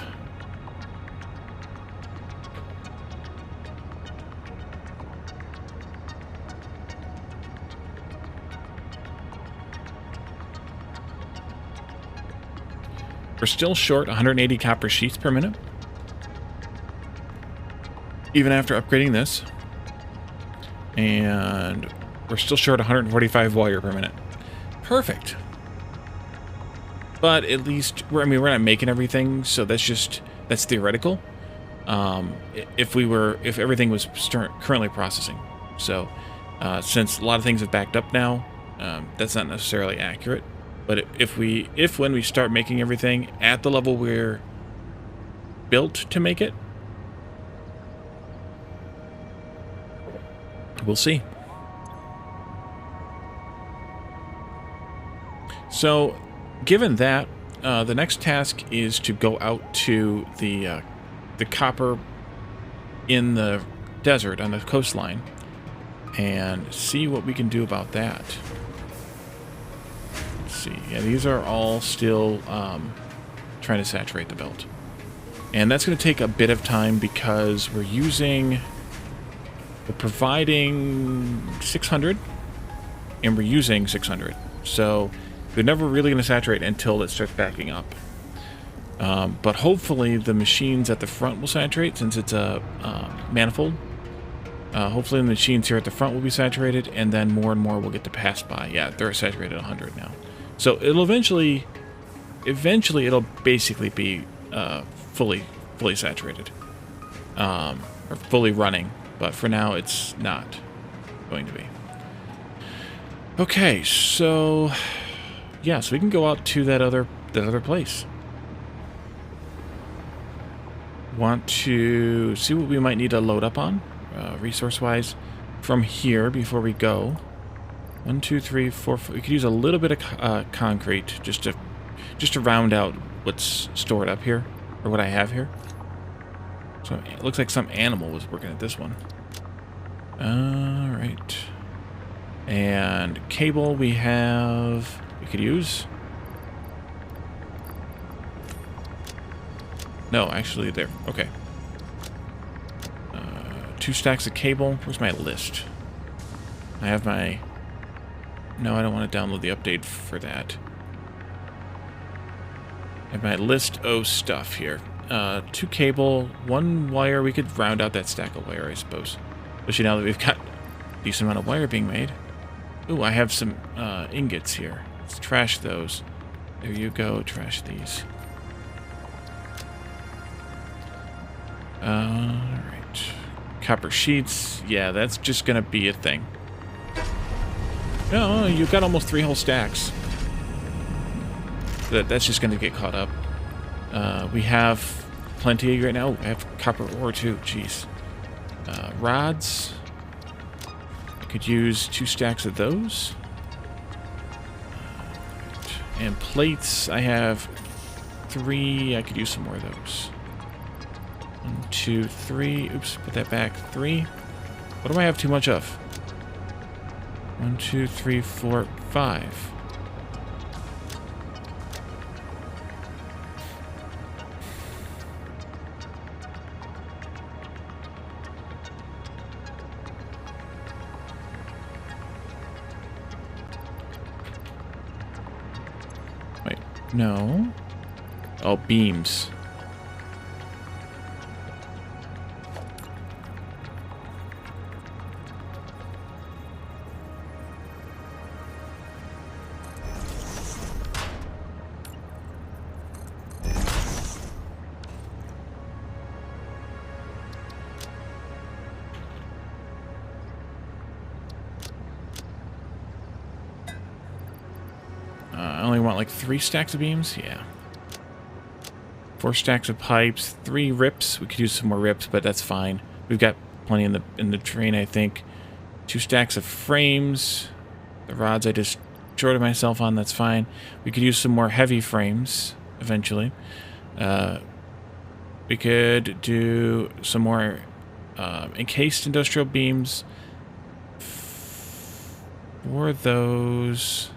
We're still short 180 copper sheets per minute, even after upgrading this. And we're still short 145 wire per minute. Perfect. But at least, we're not making everything, so that's theoretical. If everything was currently processing. So, since a lot of things have backed up now, that's not necessarily accurate. But if when we start making everything at the level we're built to make it, we'll see. So, given that, the next task is to go out to the copper in the desert on the coastline and see what we can do about that. Yeah, these are all still trying to saturate the belt. And that's going to take a bit of time because we're providing 600 and we're using 600. So they're never really going to saturate until it starts backing up. But hopefully the machines at the front will saturate since it's a manifold. Hopefully the machines here at the front will be saturated, and then more and more will get to pass by. Yeah, they're saturated at 100 now. So it'll eventually it'll basically be fully saturated, or fully running. But for now, it's not going to be. Okay, so yeah, so we can go out to that other place. Want to see what we might need to load up on, resource-wise, from here before we go. 1, 2, 3, 4, 5. We could use a little bit of concrete just to round out what's stored up here, or what I have here. So it looks like some animal was working at this one. All right. And cable we could use. No, actually there. Okay. 2 stacks of cable. Where's my list? I have my... No, I don't want to download the update for that. I have my list of stuff here. 2 cable, 1 wire. We could round out that stack of wire, I suppose. Especially now that we've got a decent amount of wire being made. Ooh, I have some ingots here. Let's trash those. There you go. Trash these. Alright. Copper sheets. Yeah, that's just going to be a thing. No, you've got almost 3 whole stacks. That's just going to get caught up. We have plenty right now. I have copper ore too. Jeez. Rods. I could use 2 stacks of those. And plates. I have 3. I could use some more of those. 1, 2, 3. Oops, put that back. 3. What do I have too much of? 1, 2, 3, 4, 5. Wait, no. Oh, beams. want like 3 stacks of beams? Yeah. 4 stacks of pipes, 3 rips. We could use some more rips, but that's fine. We've got plenty in the train, I think. 2 stacks of frames. The rods I just shorted myself on, that's fine. We could use some more heavy frames eventually. We could do some more encased industrial beams for those.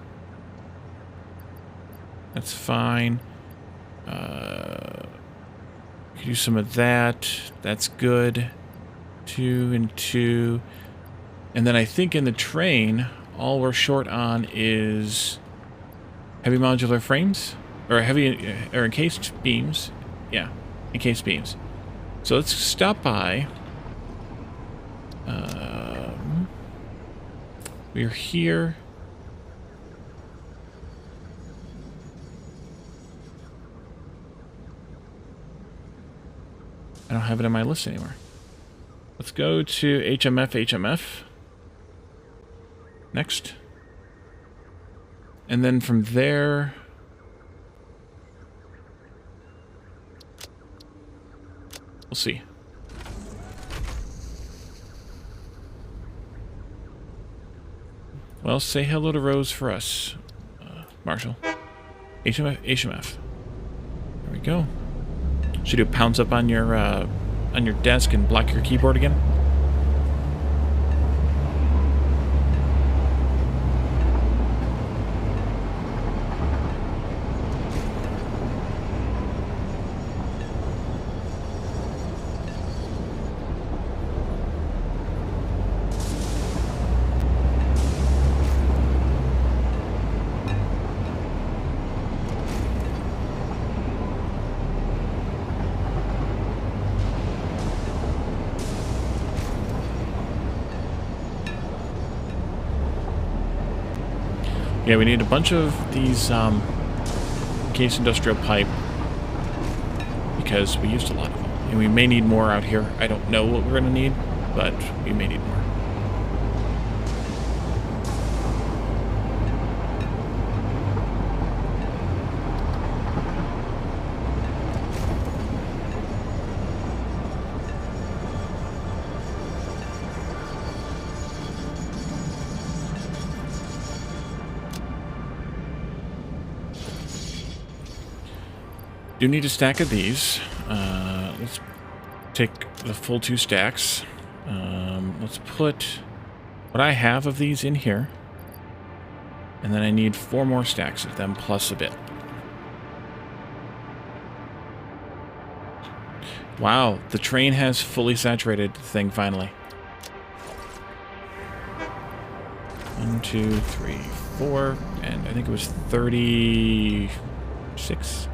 That's fine. We could use some of that. That's good. 2 and 2. And then I think in the train, all we're short on is heavy modular frames, or heavy or encased beams. Yeah, encased beams. So let's stop by. We're here. I don't have it on my list anymore. Let's go to HMF. Next. And then from there... we'll see. Well, say hello to Rose for us, Marshall. HMF. There we go. Should you pounce up on your desk and block your keyboard again? Yeah, we need a bunch of these encased industrial pipe because we used a lot of them. And we may need more out here. I don't know what we're going to need, but we may need more. Do need a stack of these. Let's take the full 2 stacks. Let's put what I have of these in here. And then I need 4 more stacks of them plus a bit. Wow, the train has fully saturated the thing finally. 1, 2, 3, 4, and I think it was 36.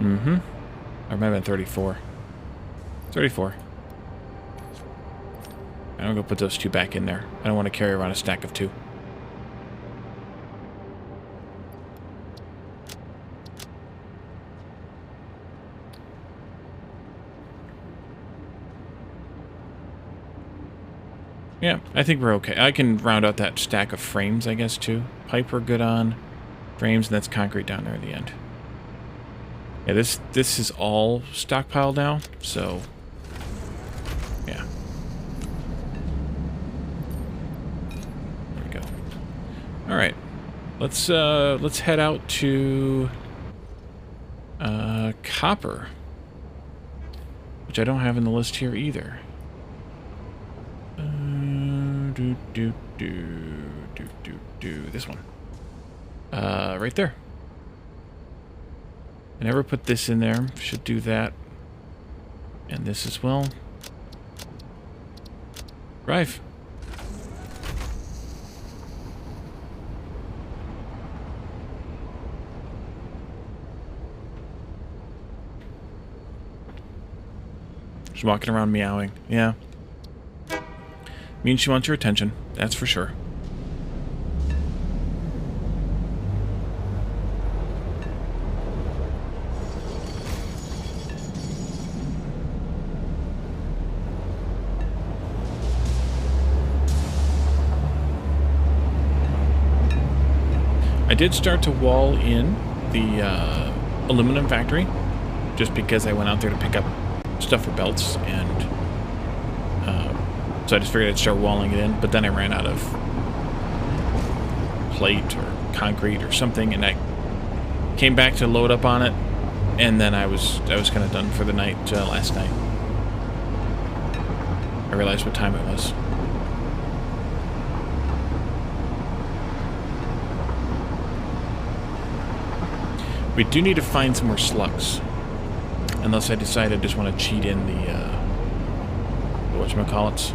Mm-hmm. Or might have been 34. 34. I'm gonna go put those 2 back in there. I don't want to carry around a stack of 2. Yeah, I think we're okay. I can round out that stack of frames, I guess, too. Pipe we're good on. Frames, and that's concrete down there at the end. Yeah, this is all stockpiled now, so yeah. There we go. All right, let's head out to copper, which I don't have in the list here either. This one. Right there. I never put this in there. Should do that. And this as well. Drive. She's walking around meowing. Yeah. Means she wants your attention. That's for sure. I did start to wall in the aluminum factory, just because I went out there to pick up stuff for belts, and so I just figured I'd start walling it in, but then I ran out of plate or concrete or something, and I came back to load up on it, and then I was kind of done for the night last night. I realized what time it was. We do need to find some more slugs. Unless I decide I just want to cheat in the whatchamacallits.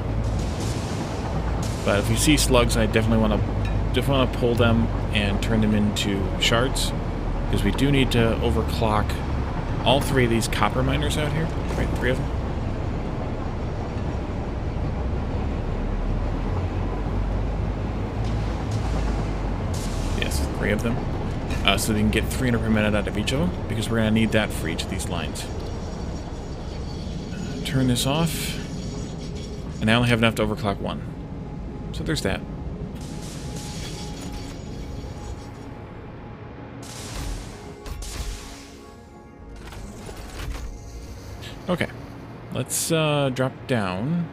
But if we see slugs, I definitely want to pull them and turn them into shards. Because we do need to overclock all 3 of these copper miners out here. Right, 3 of them. Yes, 3 of them. So they can get 300 per minute out of each of them, because we're going to need that for each of these lines. Turn this off. And I only have enough to overclock 1. So there's that. Okay. Let's drop down.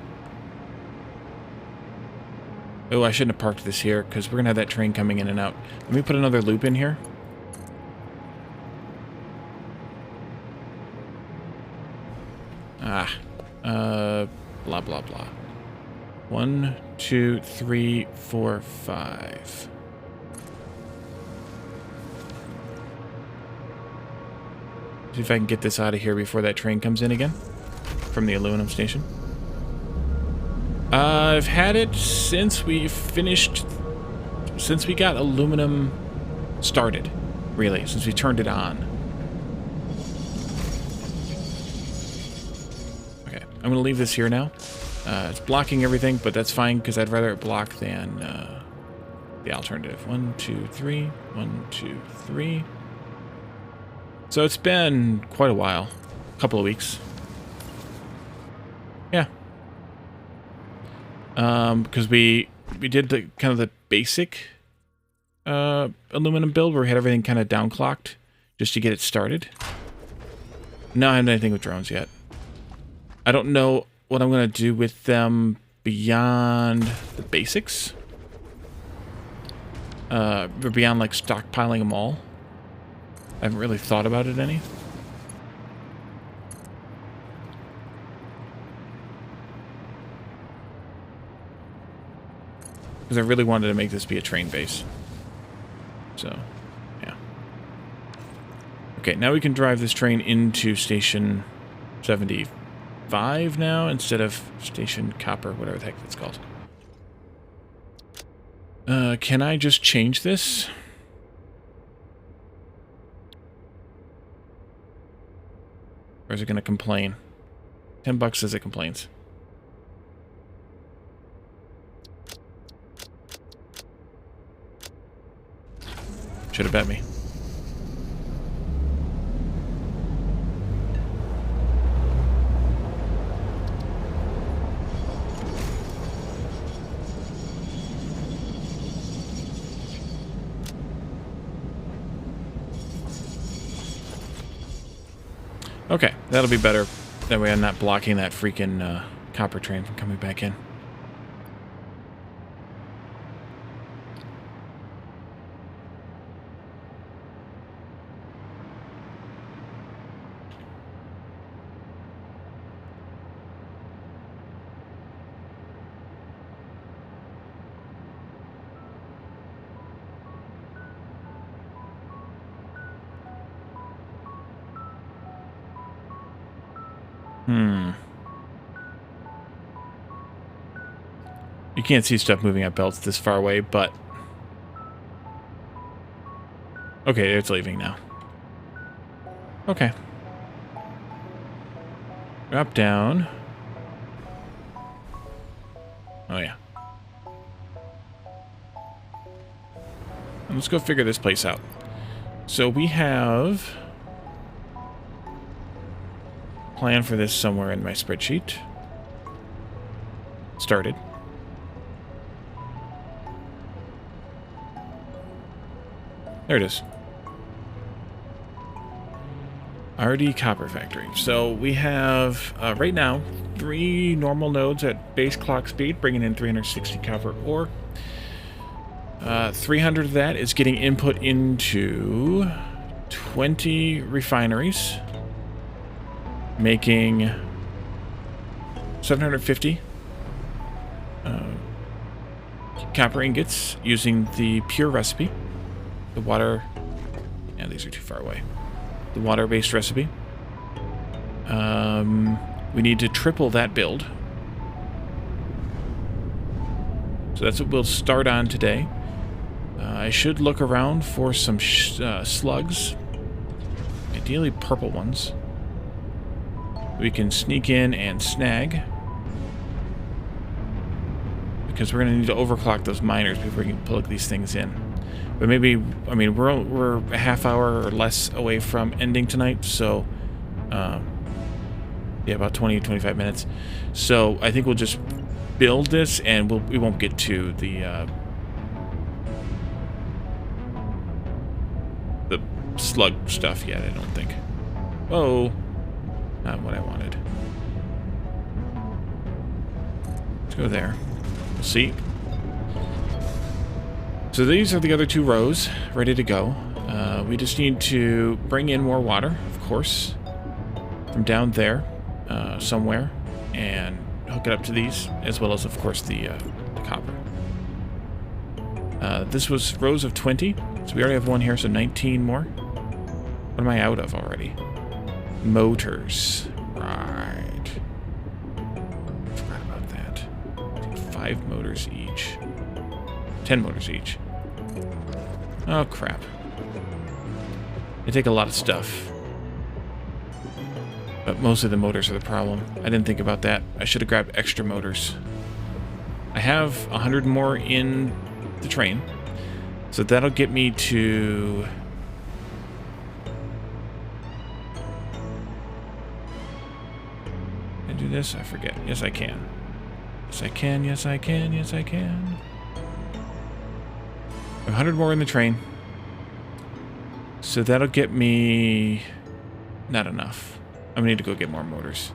Oh, I shouldn't have parked this here, because we're going to have that train coming in and out. Let me put another loop in here. Blah, blah, blah. 1, 2, 3, 4, 5. See if I can get this out of here before that train comes in again from the aluminum station. I've had it since we got aluminum started, really, since we turned it on. Okay, I'm going to leave this here now. It's blocking everything, but that's fine, because I'd rather it block than the alternative. 1, 2, 3. 1, 2, 3. So it's been quite a while. A couple of weeks. Yeah. Because we did the kind of the basic aluminum build where we had everything kind of downclocked just to get it started. No, I haven't done anything with drones yet. I don't know what I'm going to do with them beyond the basics. Or beyond, like, stockpiling them all. I haven't really thought about it any. Because I really wanted to make this be a train base. So, yeah. Okay, now we can drive this train into Station 75 now, instead of Station Copper, whatever the heck that's called. Can I just change this? Or is it going to complain? $10 says it complains. Should have bet me. Okay, that'll be better. That way I'm not blocking that freaking copper train from coming back in. You can't see stuff moving up belts this far away, but... Okay, it's leaving now. Okay. Drop down. Oh, yeah. And let's go figure this place out. So we have... plan for this somewhere in my spreadsheet. Started. There it is. RD Copper Factory. So we have, right now, 3 normal nodes at base clock speed, bringing in 360 copper ore. 300 of that is getting input into 20 refineries, making 750 copper ingots using the pure recipe. The water... Yeah, these are too far away. The water-based recipe. We need to triple that build. So that's what we'll start on today. I should look around for some slugs. Ideally purple ones. We can sneak in and snag. Because we're going to need to overclock those miners before we can plug these things in. But maybe, I mean, we're a half hour or less away from ending tonight, so, yeah, about 20-25 minutes. So I think we'll just build this, and we won't get to the slug stuff yet, I don't think. Whoa, not what I wanted. Let's go there. We'll see. So these are the other 2 rows ready to go. We just need to bring in more water, of course, from down there somewhere, and hook it up to these, as well as, of course, the copper. This was rows of 20, so we already have 1 here, so 19 more. What am I out of already? Motors. Right. Forgot about that. 5 motors each. 10 motors each. Oh, crap. They take a lot of stuff. But mostly the motors are the problem. I didn't think about that. I should have grabbed extra motors. I have 100 more in the train. So that'll get me to... Can I do this? I forget. Yes, I can. Yes, I can. Yes, I can. Yes, I can. 100 more in the train. So that'll get me... Not enough. I'm gonna need to go get more motors.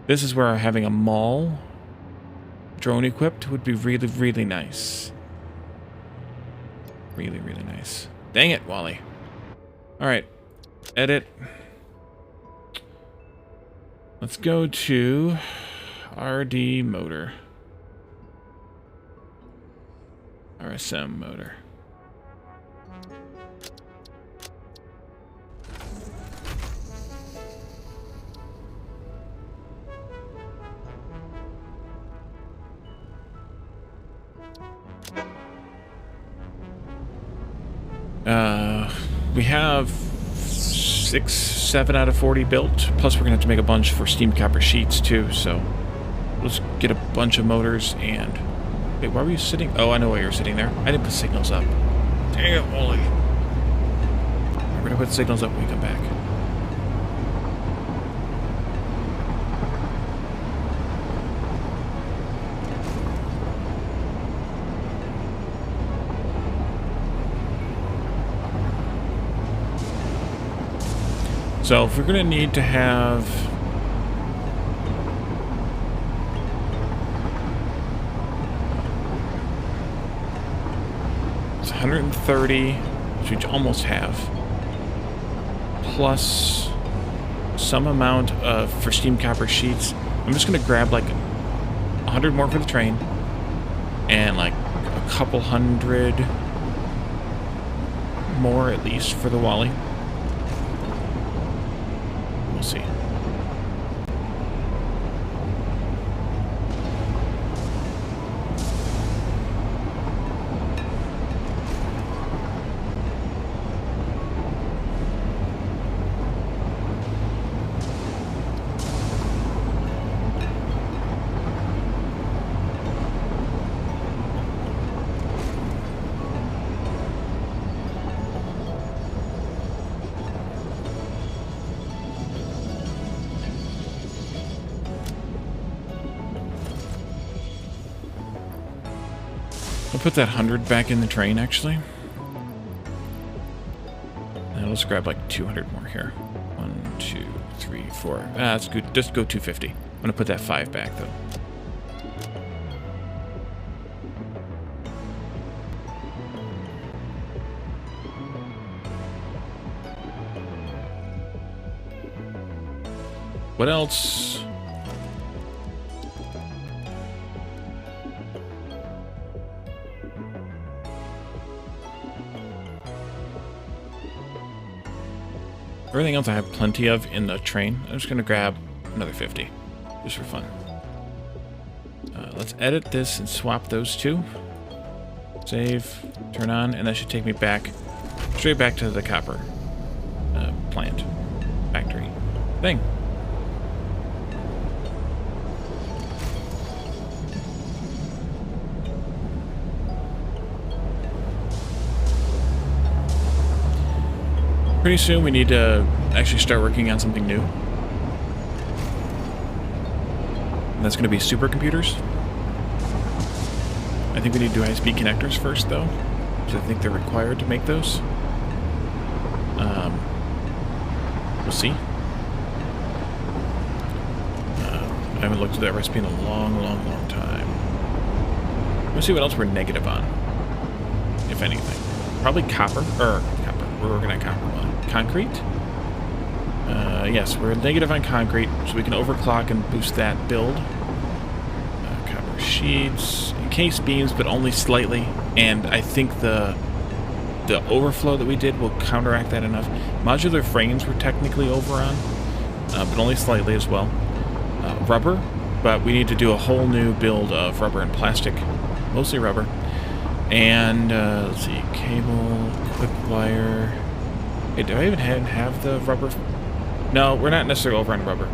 This is where having a mall drone equipped would be really, really nice. Really, really nice. Dang it, Wally. Alright. Edit. Let's go to RD motor. RSM motor. We have 6, 7 out of 40 built. Plus, we're gonna have to make a bunch for steam copper sheets too. So let's get a bunch of motors and. Wait, why were you sitting? Oh, I know why you were sitting there. I didn't put signals up. Dang it, Wally. We're gonna put signals up when we come back. So if we're gonna need to have it's 130, which we almost have, plus some amount of for steam copper sheets. I'm just gonna grab like 100 more for the train and like a couple hundred more at least for the Wally. We'll see. I'll put that 100 back in the train, actually. And let's grab like 200 more here. 1, 2, 3, 4. Ah, that's good. Just go 250. I'm gonna put that 5 back though. What else? Everything else I have plenty of in the train. I'm just going to grab another 50, just for fun. Let's edit this and swap those two. Save, turn on, and that should take me back, straight back to the copper plant, factory thing. Pretty soon we need to actually start working on something new. And that's going to be supercomputers. I think we need to do high-speed connectors first, though, because I think they're required to make those. We'll see. I haven't looked at that recipe in a long, long, long time. Let's see what else we're negative on, if anything. Probably copper, or copper. We're working on copper one. Concrete? Yes, we're negative on concrete, so we can overclock and boost that build. Copper sheets, encased beams, but only slightly. And I think the overflow that we did will counteract that enough. Modular frames we're technically over on, but only slightly as well. Rubber, but we need to do a whole new build of rubber and plastic, mostly rubber. And let's see, cable, quick wire. Hey, do I even have the rubber? No, we're not necessarily over on rubber.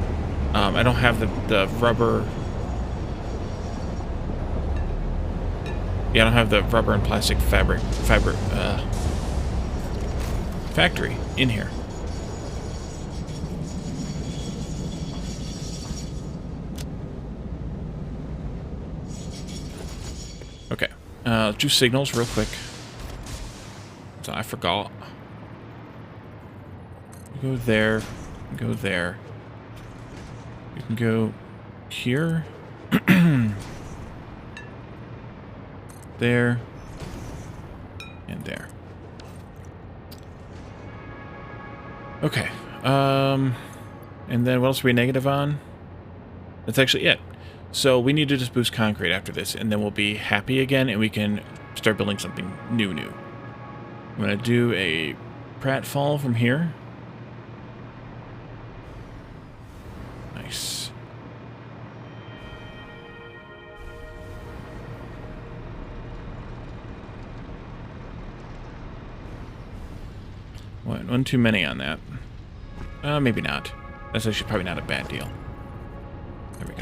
I don't have the rubber. Yeah, I don't have the rubber and plastic fiber factory in here. Okay, let's do signals real quick. So I forgot. Go there, go there. You can go here, there, and there. Okay. And then what else are we negative on? That's actually it. So we need to just boost concrete after this, and then we'll be happy again, and we can start building something new. I'm gonna do a pratfall from here. Nice. One too many on that. Maybe not. That's actually probably not a bad deal. There we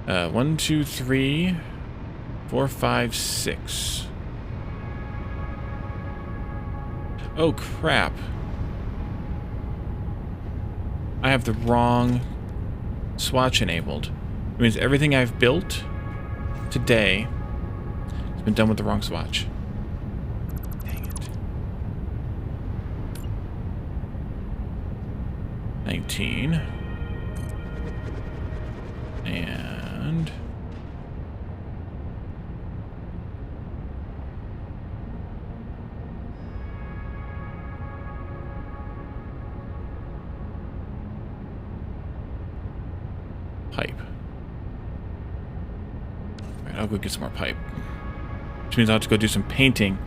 go. 1, 2, 3, 4, 5, 6. Oh, crap. I have the wrong swatch enabled. It means everything I've built today has been done with the wrong swatch. Dang it. 19. And... pipe. Alright, I'll go get some more pipe. Which means I'll have to go do some painting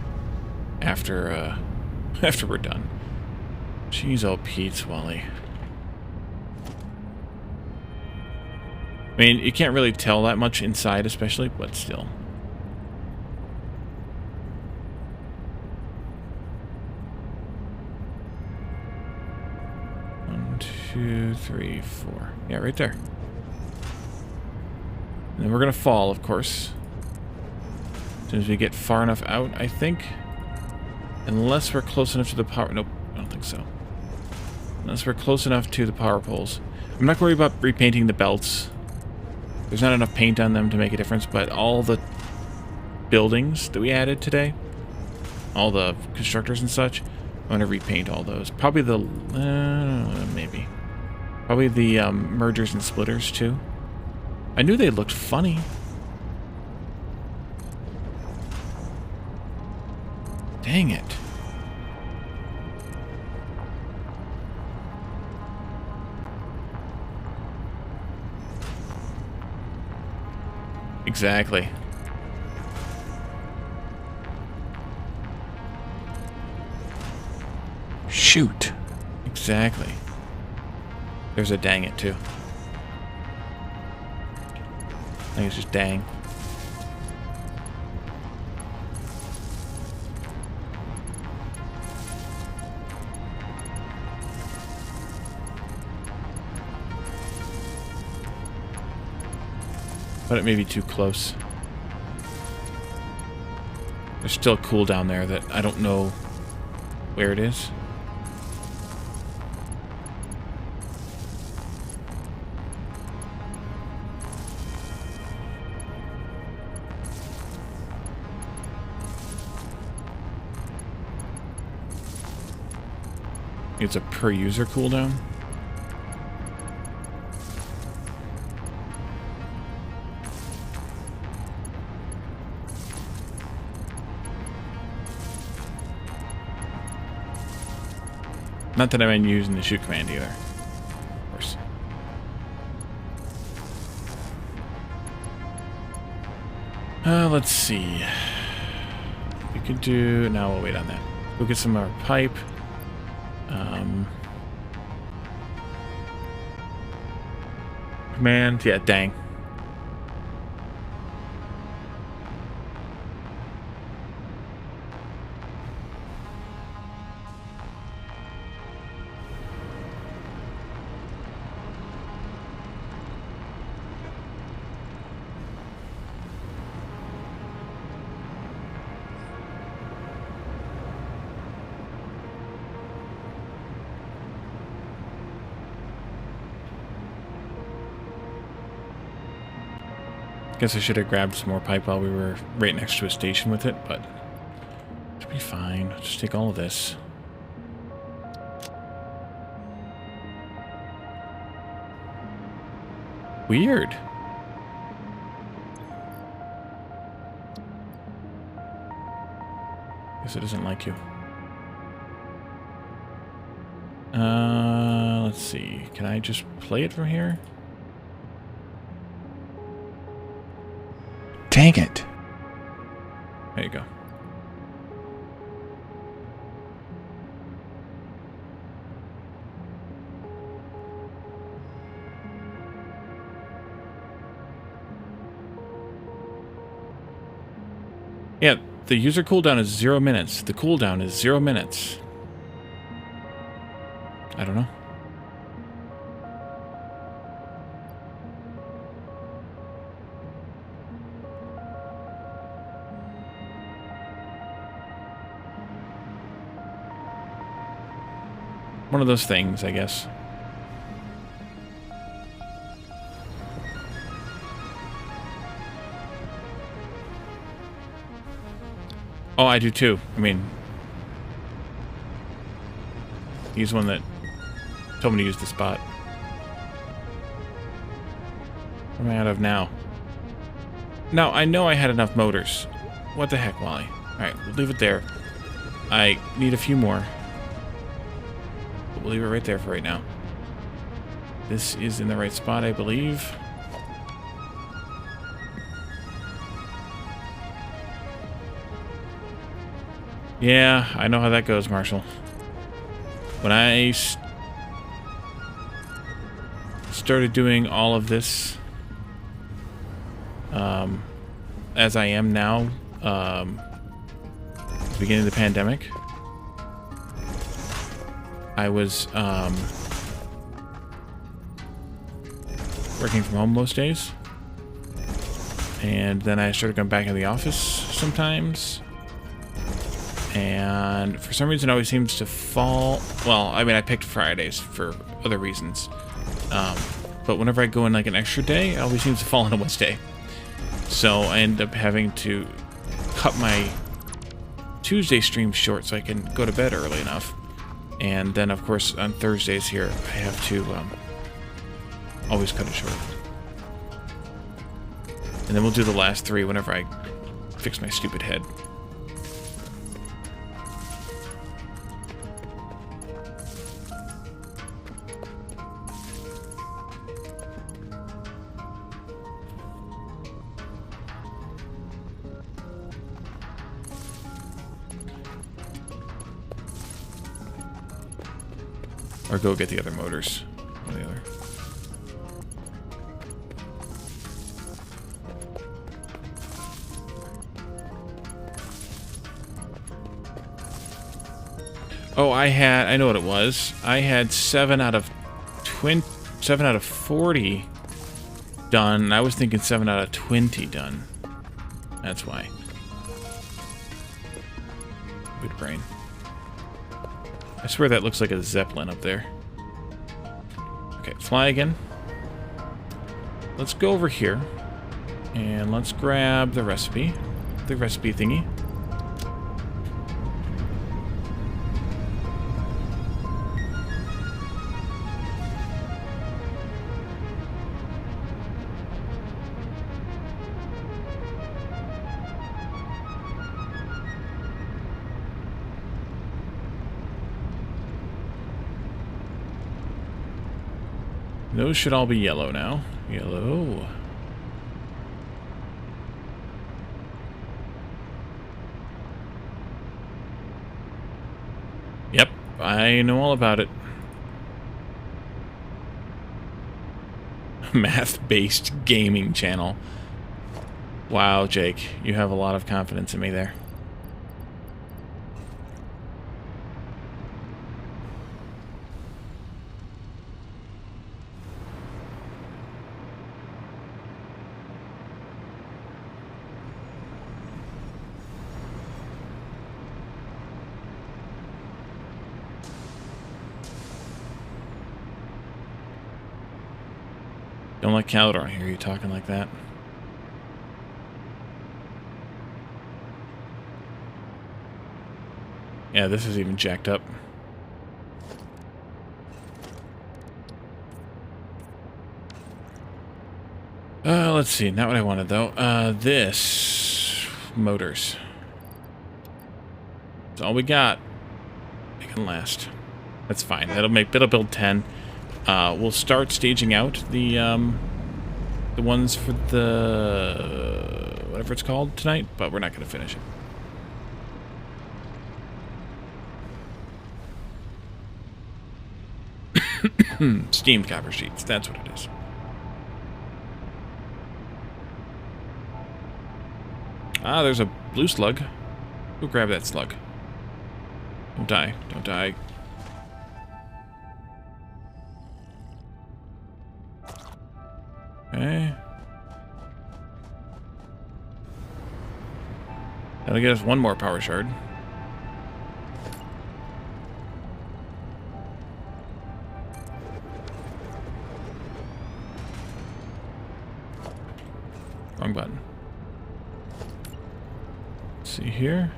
after, after we're done. Jeez, oh Pete, Wally. I mean, you can't really tell that much inside, especially, but still. 1, 2, 3, 4. Yeah, right there. And then we're gonna fall, of course. As soon as we get far enough out, I think. Unless we're close enough to the power... Nope, I don't think so. Unless we're close enough to the power poles. I'm not worried about repainting the belts. There's not enough paint on them to make a difference, but all the buildings that we added today all the constructors and such. I want to repaint all those. Probably the... maybe. Probably the mergers and splitters, too. I knew they looked funny. Dang it. Exactly. Shoot. Exactly. There's a dang it, too. I think it's just dang. But it may be too close. There's still a cooldown there that I don't know where it is. It's a per user cooldown. Not that I'm using the shoot command either. Of course. Let's see. We could do... No, we'll wait on that. We'll get some more pipe. Command. Yeah, dang. Guess I should have grabbed some more pipe while we were right next to a station with it, but it should be fine. Just take all of this. Weird. Guess it doesn't like you. Let's see. Can I just play it from here? Dang it. There you go. Yeah, the user cooldown is 0 minutes. The cooldown is 0 minutes. I don't know. One of those things, I guess. Oh, I do too. I mean, he's one that told me to use the spot. What am I out of now? Now, I know I had enough motors. What the heck, Wally? Alright, we'll leave it there. I need a few more. But we'll leave it right there for right now. This is in the right spot, I believe. Yeah, I know how that goes, Marshall. When I started doing all of this, as I am now, at the beginning of the pandemic, I was working from home most days, and then I started going back in the office sometimes. And for some reason, it always seems to fall... Well, I mean, I picked Fridays for other reasons. But whenever I go in like an extra day, it always seems to fall on a Wednesday. So I end up having to cut my Tuesday stream short so I can go to bed early enough. And then, of course, on Thursdays here, I have to always cut it short. And then we'll do the last 3 whenever I fix my stupid head. Or go get the other motors. Or the other. Oh, I know what it was. I had 7 out of 40 done, and I was thinking 7 out of 20 done. That's why. Good brain. I swear that looks like a Zeppelin up there. Okay, fly again. Let's go over here. And let's grab the recipe. The recipe thingy. Those should all be yellow now. Yellow. Yep, I know all about it. Math-based gaming channel. Wow, Jake, you have a lot of confidence in me there. Don't let Calderon hear you talking like that. Yeah, this is even jacked up. Let's see. Not what I wanted, though. This... motors. That's all we got. It can last. That's fine. It'll build 10. We'll start staging out the ones for the whatever it's called tonight, but we're not going to finish it. Steamed copper sheets. That's what it is. Ah, there's a blue slug. Go grab that slug. Don't die. Don't die. Okay. That'll get us 1 more power shard. Wrong button. Let's see here.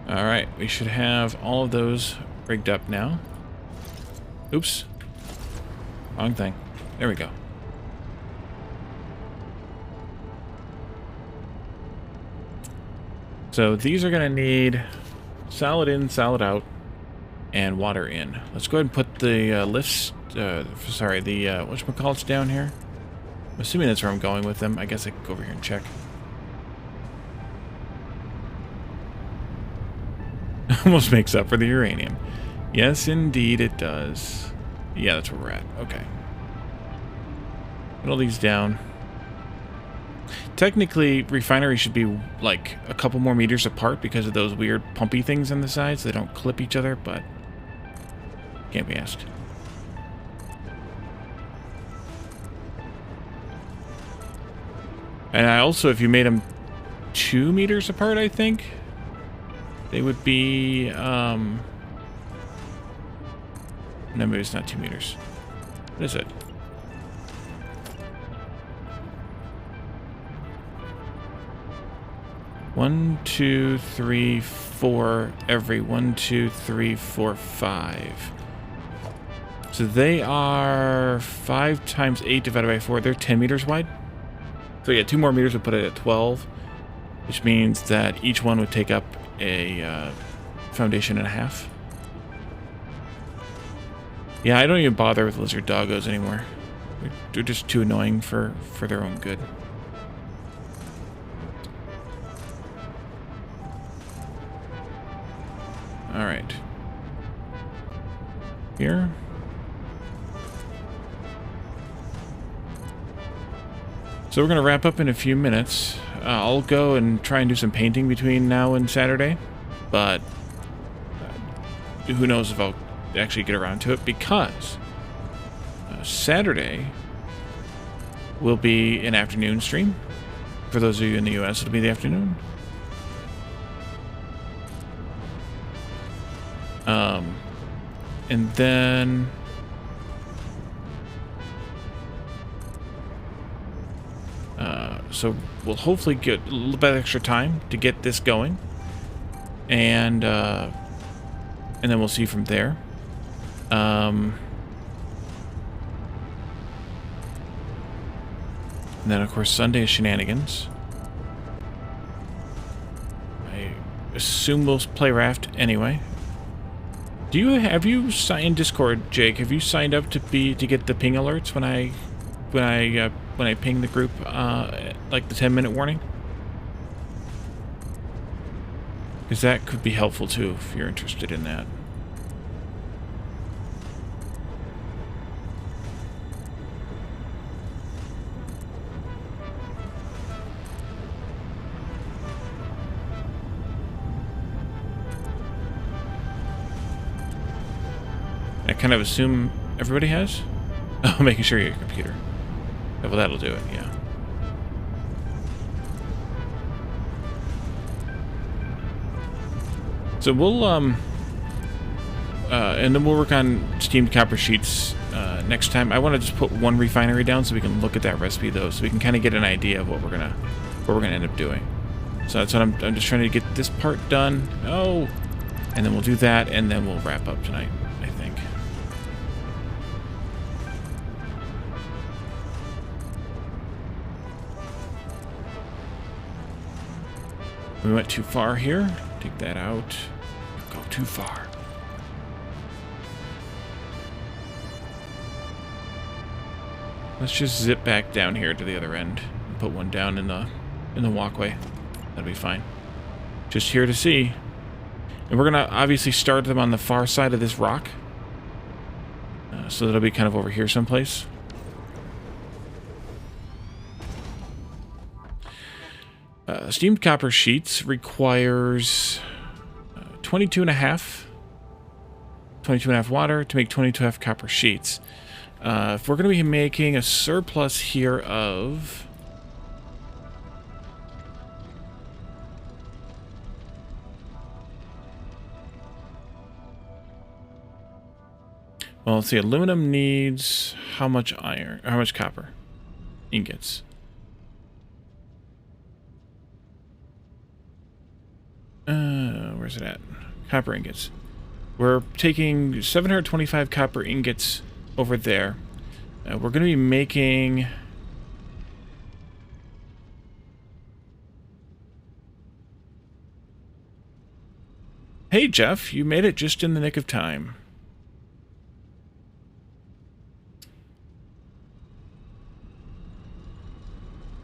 Alright, we should have all of those rigged up now. Oops. Wrong thing. There we go. So these are going to need solid in, solid out, and water in. Let's go ahead and put the lifts, the whatchamacallits down here. I'm assuming that's where I'm going with them. I guess I could go over here and check. Almost makes up for the uranium. Yes, indeed it does. Yeah, that's where we're at. Okay. Put all these down. Technically, refinery should be like a couple more meters apart because of those weird pumpy things on the sides. They don't clip each other, but can't be asked. And I also, if you made them 2 meters apart, I think they would be, no, maybe it's not 2 meters. What is it? One, two, three, four, every 1, 2, 3, 4, 5. So they are 5 times 8 divided by 4. They're 10 meters wide. So yeah, 2 more meters would put it at 12, which means that each one would take up a foundation and a half. Yeah, I don't even bother with lizard doggos anymore. They're just too annoying for their own good. All right. Here. So we're going to wrap up in a few minutes. I'll go and try and do some painting between now and Saturday, but who knows if I'll actually get around to it, because Saturday will be an afternoon stream. For those of you in the US, it'll be the afternoon. And then so we'll hopefully get a little bit extra time to get this going, and then we'll see from there. And then of course Sunday is shenanigans. I assume we'll play Raft anyway. Have you signed in Discord, Jake? Have you signed up to get the ping alerts when I ping the group, like the 10-minute warning? Because that could be helpful too if you're interested in that. I kind of assume everybody has? Oh, making sure you have your computer. Well, that'll do it, yeah. So we'll, and then we'll work on steamed copper sheets next time. I want to just put one refinery down so we can look at that recipe, though, so we can kind of get an idea of what we're gonna end up doing. So that's what I'm just trying to get this part done. Oh, and then we'll do that, and then we'll wrap up tonight, I think. We went too far here. Take that out. Go too far. Let's just zip back down here to the other end and put one down in the walkway. That'll be fine. Just here to see. And we're gonna obviously start them on the far side of this rock. So that'll be kind of over here someplace. Steamed copper sheets requires 22.5 water to make 22.5 copper sheets. If we're going to be making a surplus here of... Well, let's see. Aluminum needs how much iron? Or how much copper? Ingots. Where's it at? Copper ingots. We're taking 725 copper ingots over there. We're going to be making... Hey, Jeff, you made it just in the nick of time.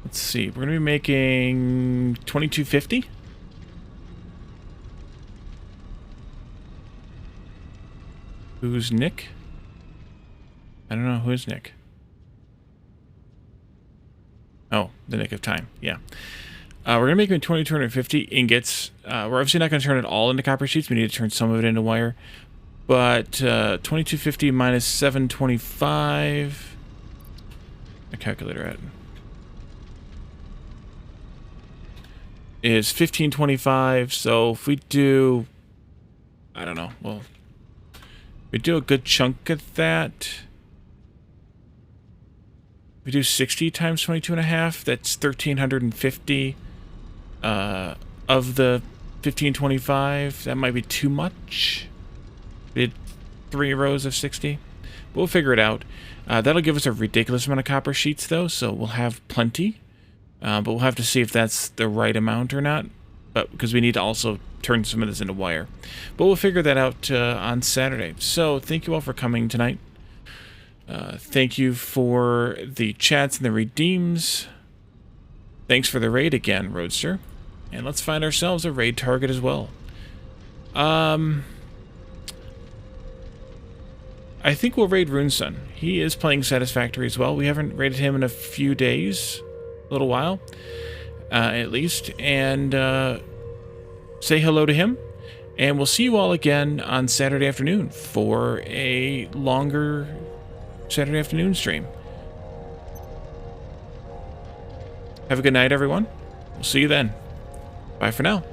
Let's see. We're going to be making 2250. Who's Nick? I don't know. Who's Nick? Oh, the nick of time. Yeah. We're going to make 2250 ingots. We're obviously not going to turn it all into copper sheets. We need to turn some of it into wire. But 2250 minus 725... My calculator at... is 1525. So if we do, I don't know, well, we do a good chunk of that. We do 60 times 22 and a half. That's 1,350 of the 1525. That might be too much. We did 3 rows of 60. We'll figure it out. That'll give us a ridiculous amount of copper sheets, though, so we'll have plenty. But we'll have to see if that's the right amount or not, but because we need to also turn some of this into wire. But we'll figure that out on Saturday. So thank you all for coming tonight. Thank you for the chats and the redeems. Thanks for the raid again, Roadster. And let's find ourselves a raid target as well. I think we'll raid Runesun. He is playing Satisfactory as well. We haven't raided him in a few days, a little while, at least. And say hello to him. And we'll see you all again on Saturday afternoon for a longer Saturday afternoon stream. Have a good night, everyone. We'll see you then. Bye for now.